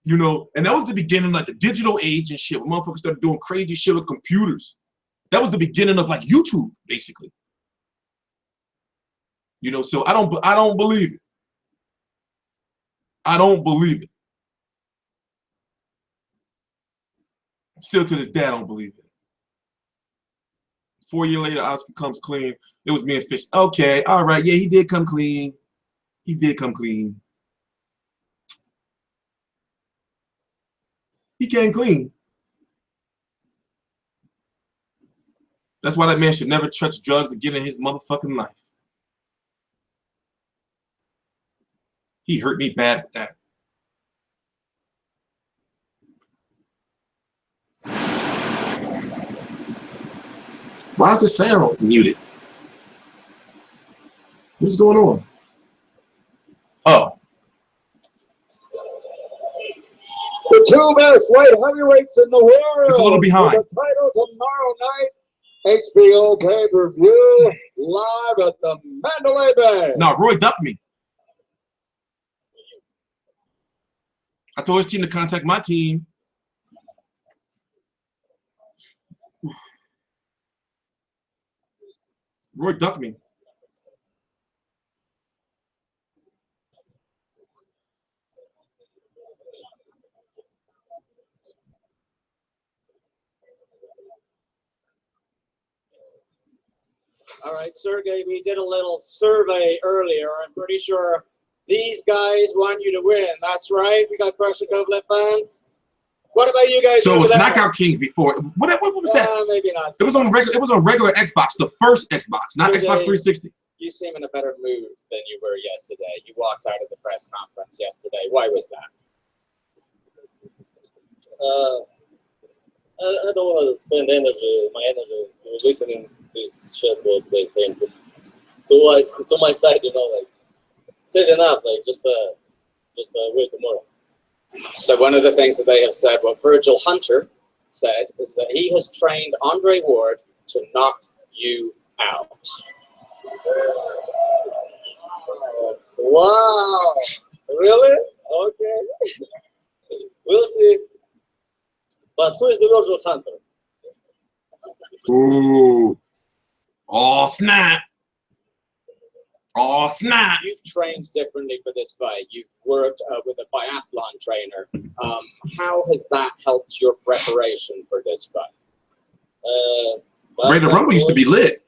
Speaker 1: You know, and that was the beginning of like the digital age and shit. When motherfuckers started doing crazy shit with computers. That was the beginning of like YouTube, basically. You know, so I don't believe it. I don't believe it. Still to this day, I don't believe it. 4 years later, Oscar comes clean. It was me and Fish. Okay, all right, yeah, he did come clean. He did come clean. He came clean. That's why that man should never touch drugs again in his motherfucking life. He hurt me bad with that. Why is the sound muted? What's going on? Oh.
Speaker 5: The two best light heavyweights in the world.
Speaker 1: It's a little behind.
Speaker 5: For the title tomorrow night, HBO pay-per-view, live at the Mandalay Bay.
Speaker 1: No, Roy ducked me. I told his team to contact my team. Roy ducked me.
Speaker 3: All right, Sergey, we did a little survey earlier. I'm pretty sure these guys want you to win. That's right. We got Crush and Kovalev fans. What about you guys?
Speaker 1: So it was Knockout Kings before. What was that?
Speaker 3: Maybe not.
Speaker 1: It was on regular. It was on regular Xbox, the first Xbox, not
Speaker 3: Sergey,
Speaker 1: Xbox 360.
Speaker 3: You seem in a better mood than you were yesterday. You walked out of the press conference yesterday. Why was that?
Speaker 4: I don't want to spend my energy listening this shit what they saying to my side, you know, like setting up, like just wait tomorrow.
Speaker 3: So one of the things that they have said, what Virgil Hunter said, is that he has trained Andre Ward to knock you out.
Speaker 4: Wow, really? Okay. We'll see. But who is the Virgil Hunter?
Speaker 1: Ooh. Oh, snap. Oh, snap.
Speaker 3: You've trained differently for this fight. You've worked with a biathlon trainer. How has that helped your preparation for this fight?
Speaker 1: Ready to Rumble used to be lit.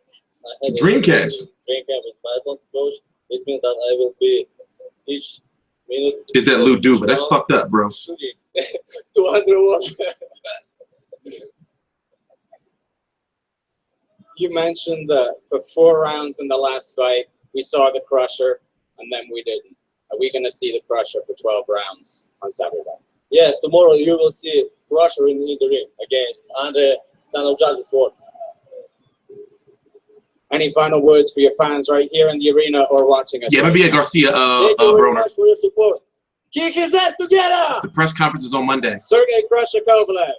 Speaker 1: Dreamcast.
Speaker 4: Dreamcast was biathlon coach. This means that I will be each minute.
Speaker 1: Is that Lou Duva? That's fucked up, bro.
Speaker 4: Shooting 201.
Speaker 3: You mentioned that for 4 rounds in the last fight, we saw the Crusher, and then we didn't. Are we going to see the Crusher for 12 rounds on Saturday?
Speaker 4: Yes, tomorrow you will see crusher in the ring against Andre Son of Judge Ford.
Speaker 3: Any final words for your fans right here in the arena or watching us?
Speaker 1: Yeah,
Speaker 3: right
Speaker 1: maybe a
Speaker 3: now?
Speaker 1: Garcia,
Speaker 3: Thank you very
Speaker 1: Broner.
Speaker 3: much for your support. Kick his ass together!
Speaker 1: The press conference is on Monday.
Speaker 3: Sergey Crusher Kovalev.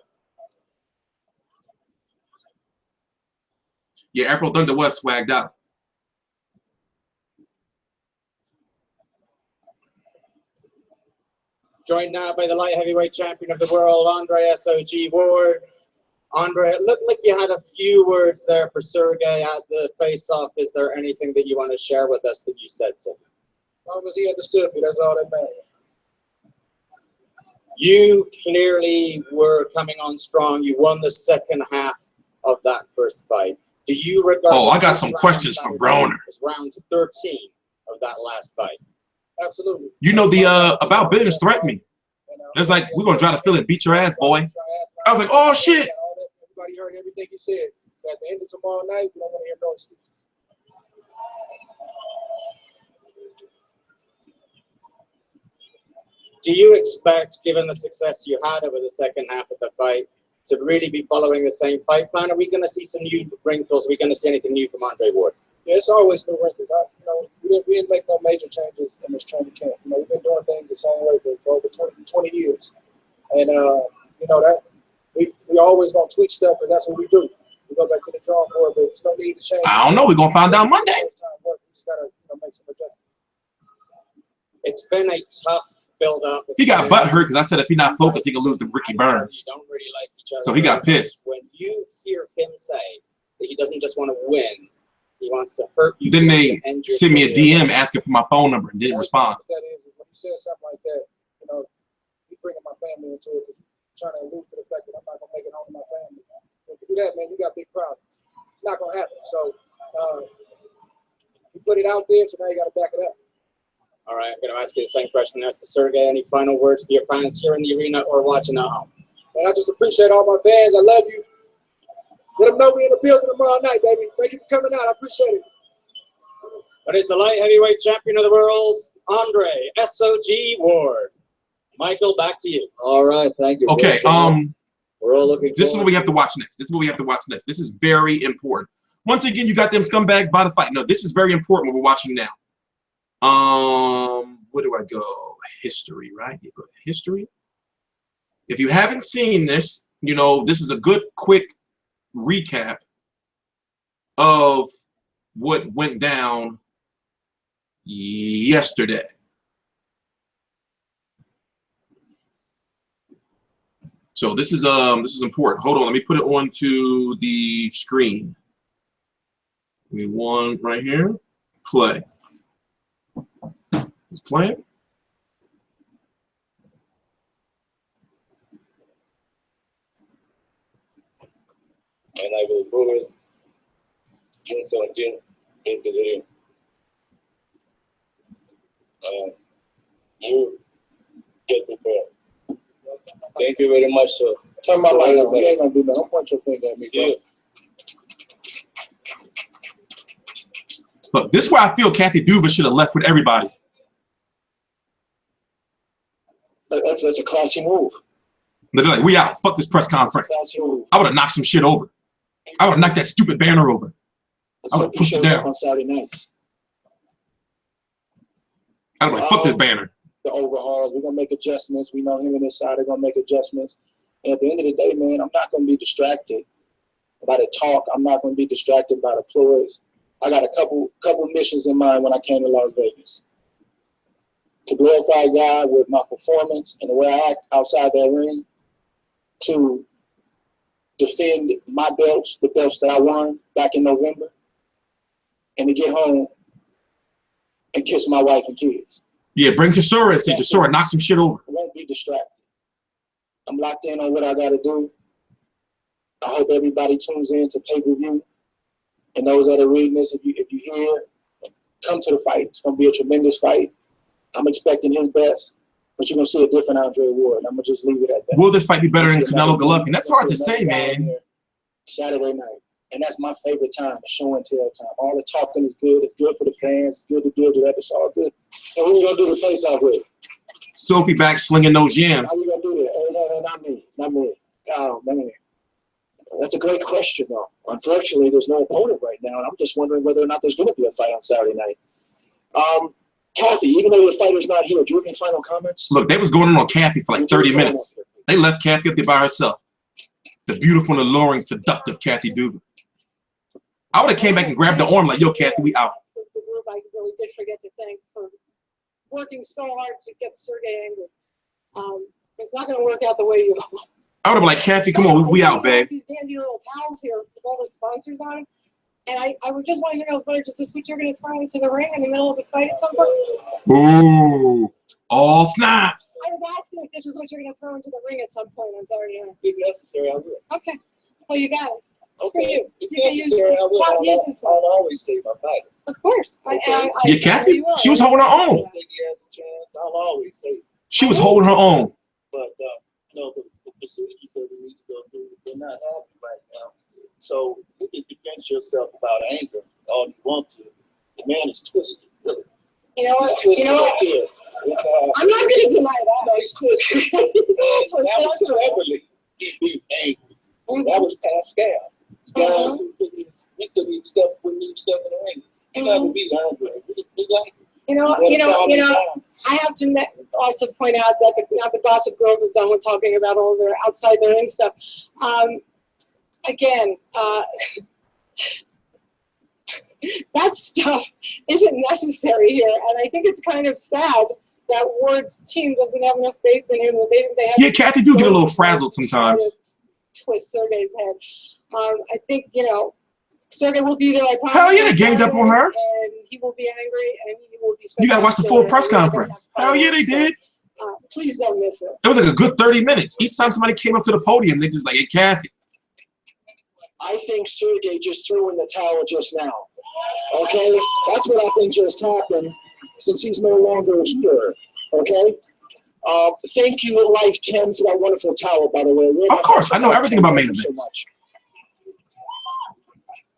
Speaker 1: Yeah, Afro Thunder was swagged out.
Speaker 3: Joined now by the light heavyweight champion of the world, Andre SOG Ward. Andre, it looked like you had a few words there for Sergey at the face-off. Is there anything that you want to share with us that you said to him?
Speaker 2: As long as he understood me, that's all that matters.
Speaker 3: You clearly were coming on strong. You won the second half of that first fight. Do you regard?
Speaker 1: Oh, I got
Speaker 3: this
Speaker 1: some
Speaker 3: round
Speaker 1: questions
Speaker 3: that
Speaker 1: from
Speaker 3: was
Speaker 1: Broner.
Speaker 3: round 13 of that last fight.
Speaker 2: Absolutely.
Speaker 1: You know, the about business threatened me. It's like, we're going to try to fill it, beat your ass, boy. I was like, oh, shit.
Speaker 2: Everybody heard everything he said. So at the end of tomorrow night, we don't want to hear no excuses.
Speaker 3: Do you expect, given the success you had over the second half of the fight, to really be following the same fight plan? Are we going to see some new wrinkles? Are we going to see anything new from Andre Ward?
Speaker 2: Yeah, it's always new wrinkles. We didn't make no major changes in this training camp. We've been doing things the same way for over 20 years. And, that we always going to tweak stuff because that's what we do. We go back to the drawing board, but there's no need to change.
Speaker 1: I don't know. We're going to find out Monday.
Speaker 2: We just got to make some adjustments.
Speaker 3: It's been a tough build-up.
Speaker 1: He got butt hurt because I said if he's not focused, he can lose to Ricky Burns.
Speaker 3: You don't really like each other.
Speaker 1: So he got pissed.
Speaker 3: When you hear him say that he doesn't just want to win, he wants to hurt you.
Speaker 1: Then they
Speaker 3: and your
Speaker 1: send me a
Speaker 3: career.
Speaker 1: DM asking for my phone number and didn't respond.
Speaker 2: That is, when you say something like that, you bringing my family into it because you're trying to allude to the fact that I'm not going to make it home to my family. If you do that, man, you got big problems. It's not going to happen. So you put it out there, so now you got to back it up.
Speaker 3: All right, I'm going to ask you the same question as to Sergey. Any final words for your fans here in the arena or watching at home?
Speaker 2: And I just appreciate all my fans. I love you. Let them know we're in the building tomorrow night, baby. Thank you for coming out. I appreciate it.
Speaker 3: But it's the light heavyweight champion of the world, Andre SOG Ward. Michael, back to you.
Speaker 5: All right, thank you.
Speaker 1: Okay,
Speaker 5: we're all looking.
Speaker 1: this is what we have to watch next. This is what we have to watch next. This is very important. Once again, you got them scumbags by the fight. No, this is very important what we're watching now. Where do I go? History, right? You go to history. If you haven't seen this, this is a good quick recap of what went down yesterday. So this is important. Hold on, let me put it onto the screen. Give me one right here. Play. It's playing.
Speaker 4: And I will prove it June 17 into the ring. You get prepared. Thank you very much, sir.
Speaker 2: Turn my light on. You ain't going to do nothing. Don't point your finger at me,
Speaker 4: See you.
Speaker 1: Look, this is where I feel Kathy Duva should have left with everybody.
Speaker 2: That's a classy move.
Speaker 1: They're like, we out. Fuck this press conference.
Speaker 2: Classy move.
Speaker 1: I would have knocked some shit over. I would have knocked that stupid banner over. I would have pushed it down.
Speaker 2: On Saturday night.
Speaker 1: I would have like, fuck this banner.
Speaker 2: The overhaul. We're going to make adjustments. We know him and his side are going to make adjustments. And at the end of the day, man, I'm not going to be distracted by the talk. I'm not going to be distracted by the ploys. I got a couple missions in mind when I came to Las Vegas. To glorify God with my performance and the way I act outside that ring, to defend my belts, the belts that I won back in November, and to get home and kiss my wife and kids.
Speaker 1: Yeah, bring Chisora and say, Chisora, knock some shit over.
Speaker 2: I won't be distracted. I'm locked in on what I got to do. I hope everybody tunes in to pay-per-view. And those that are reading this, if you hear, come to the fight. It's going to be a tremendous fight. I'm expecting his best, but you're going to see a different Andre Ward. And I'm going to just leave it at that.
Speaker 1: Will this fight be better than Canelo Golovkin? That's hard to say, man.
Speaker 2: Saturday night. And that's my favorite time, the show and tell time. All the talking is good. It's good for the fans. It's good to do that. It's all good. And who you going to do the face-off with?
Speaker 1: Sophie back slinging those yams.
Speaker 2: How you going to do that? Oh, no, not me. Not me. Oh, man. That's a great question, though. Unfortunately, there's no opponent right now, and I'm just wondering whether or not there's going to be a fight on Saturday night. Kathy, even though the fighter's not here, do you have any final comments?
Speaker 1: Look, they was going on Kathy for like 30 minutes. They left Kathy up there by herself. The beautiful and alluring, seductive Kathy Duva. I would have came back and grabbed the arm like, yo, Kathy, we out.
Speaker 6: The group I really did forget to thank for working so hard to get Sergey angry. It's not going to work out the way you want.
Speaker 1: I would have been like, Kathy, come on, we out, babe.
Speaker 6: These dandy little towels here with all the sponsors on them. And I would just want you to know, Butch, is this what you're going to throw into the ring in the middle of the fight at some point?
Speaker 1: Ooh, all snap.
Speaker 6: I was asking if this is what you're going to throw into the ring at some point on Saturday night.
Speaker 5: If necessary, I will.
Speaker 6: Okay. Well, you got it. It's for
Speaker 5: Okay.
Speaker 6: you.
Speaker 5: If
Speaker 6: You can use
Speaker 5: necessary,
Speaker 6: this.
Speaker 5: I will.
Speaker 6: Stop using this one.
Speaker 5: I'll always save my fighter.
Speaker 6: Of course.
Speaker 5: Okay.
Speaker 1: Yeah, Kathy,
Speaker 6: you will.
Speaker 1: she was holding her
Speaker 5: I
Speaker 1: own.
Speaker 5: don't think he has a chance. I'll always save.
Speaker 1: She was holding her own.
Speaker 4: But no, the procedures that we need to go through, they're not happening right now. So you can defend yourself about anger all you want to. The man is twisted, really.
Speaker 6: You know what?
Speaker 5: He's twisted
Speaker 6: You know what?
Speaker 5: up here.
Speaker 6: I'm not going to deny that.
Speaker 5: No, he's twisted.
Speaker 6: He's all twisted.
Speaker 5: That was cleverly. He beat angry. That was Pascal. Guys who couldn't even step in the ring. He never beat angry. He like
Speaker 6: You know, I have to also point out that the Gossip Girls are done with talking about all their outside their ring stuff. Again, that stuff isn't necessary here, and I think it's kind of sad that Ward's team doesn't have enough faith in him. They have
Speaker 1: Yeah, Kathy do get a little frazzled sometimes.
Speaker 6: Twist Sergey's head. I think, Sergey will be there.
Speaker 1: Hell yeah, they ganged up on her.
Speaker 6: And he will be angry, and he will be.
Speaker 1: You gotta watch the full press conference. Hell yeah, they did.
Speaker 6: Please don't miss it.
Speaker 1: It was like a good 30 minutes. Each time somebody came up to the podium, they just like, hey, Kathy.
Speaker 2: I think Sergey just threw in the towel just now. Okay? That's what I think just happened since he's no longer here. Okay? Thank you, Life 10, for that wonderful towel, by the way.
Speaker 1: Of course, I know everything about main
Speaker 2: Thank you so
Speaker 1: events.
Speaker 2: much.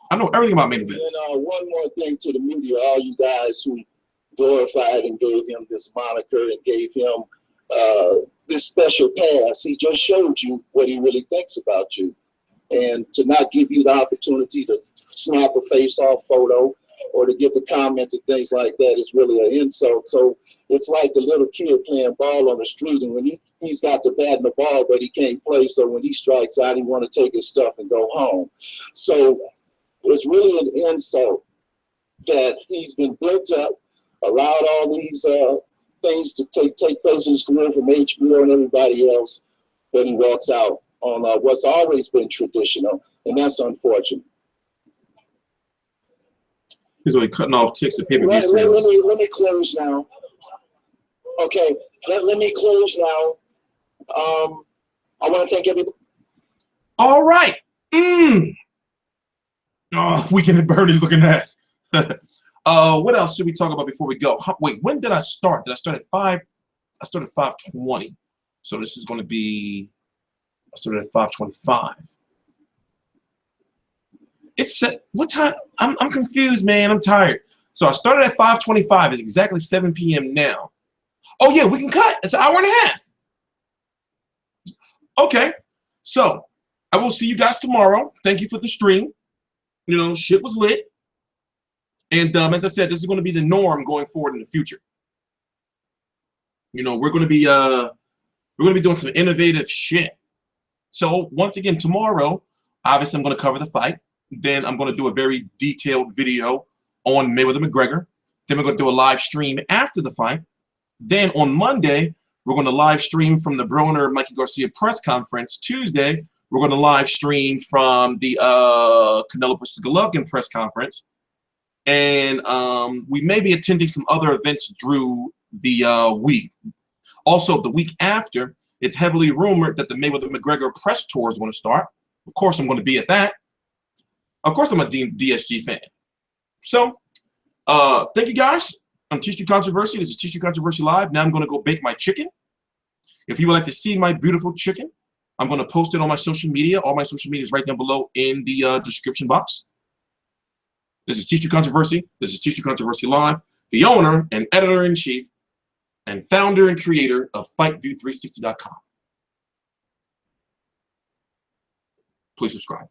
Speaker 1: I know everything about main events.
Speaker 5: And one more thing to the media, all you guys who glorified and gave him this moniker and gave him this special pass. He just showed you what he really thinks about you. And to not give you the opportunity to snap a face-off photo or to get the comments and things like that is really an insult. So it's like the little kid playing ball on the street, and when he's got the bat and the ball, but he can't play, so when he strikes out, he want to take his stuff and go home. So it's really an insult that he's been built up, allowed all these things to take place in his career from HBO and everybody else, but he walks out on what's always been traditional, and that's unfortunate.
Speaker 1: He's only cutting off ticks at pay-per-view
Speaker 2: Let
Speaker 1: sales.
Speaker 2: me close now. Okay, let me close now. I want to thank everybody.
Speaker 1: All right. Oh, Weekend at Bernie's looking ass. What else should we talk about before we go? Wait, when did I start? Did I start at 5? I started at 5:20. So this is going to be, I started at 5:25. It's set, what time? I'm confused, man. I'm tired. So I started at 5:25. It's exactly 7 p.m. now. Oh, yeah, we can cut. It's an hour and a half. Okay. So I will see you guys tomorrow. Thank you for the stream. Shit was lit. And as I said, this is going to be the norm going forward in the future. We're going to be doing some innovative shit. So once again, tomorrow, obviously I'm going to cover the fight. Then I'm going to do a very detailed video on Mayweather McGregor. Then we're going to do a live stream after the fight. Then on Monday, we're going to live stream from the Broner Mikey Garcia press conference. Tuesday, we're going to live stream from the Canelo versus Golovkin press conference. And we may be attending some other events through the week. Also, the week after, it's heavily rumored that the Mayweather McGregor press tour is going to start. Of course, I'm going to be at that. Of course, I'm a DSG fan. So, thank you guys. I'm TstreeT Controversy. This is TstreeT Controversy Live. Now I'm going to go bake my chicken. If you would like to see my beautiful chicken, I'm going to post it on my social media. All my social media is right down below in the description box. This is TstreeT Controversy. This is TstreeT Controversy Live, the owner and editor-in-chief and founder and creator of FightView360.com. Please subscribe.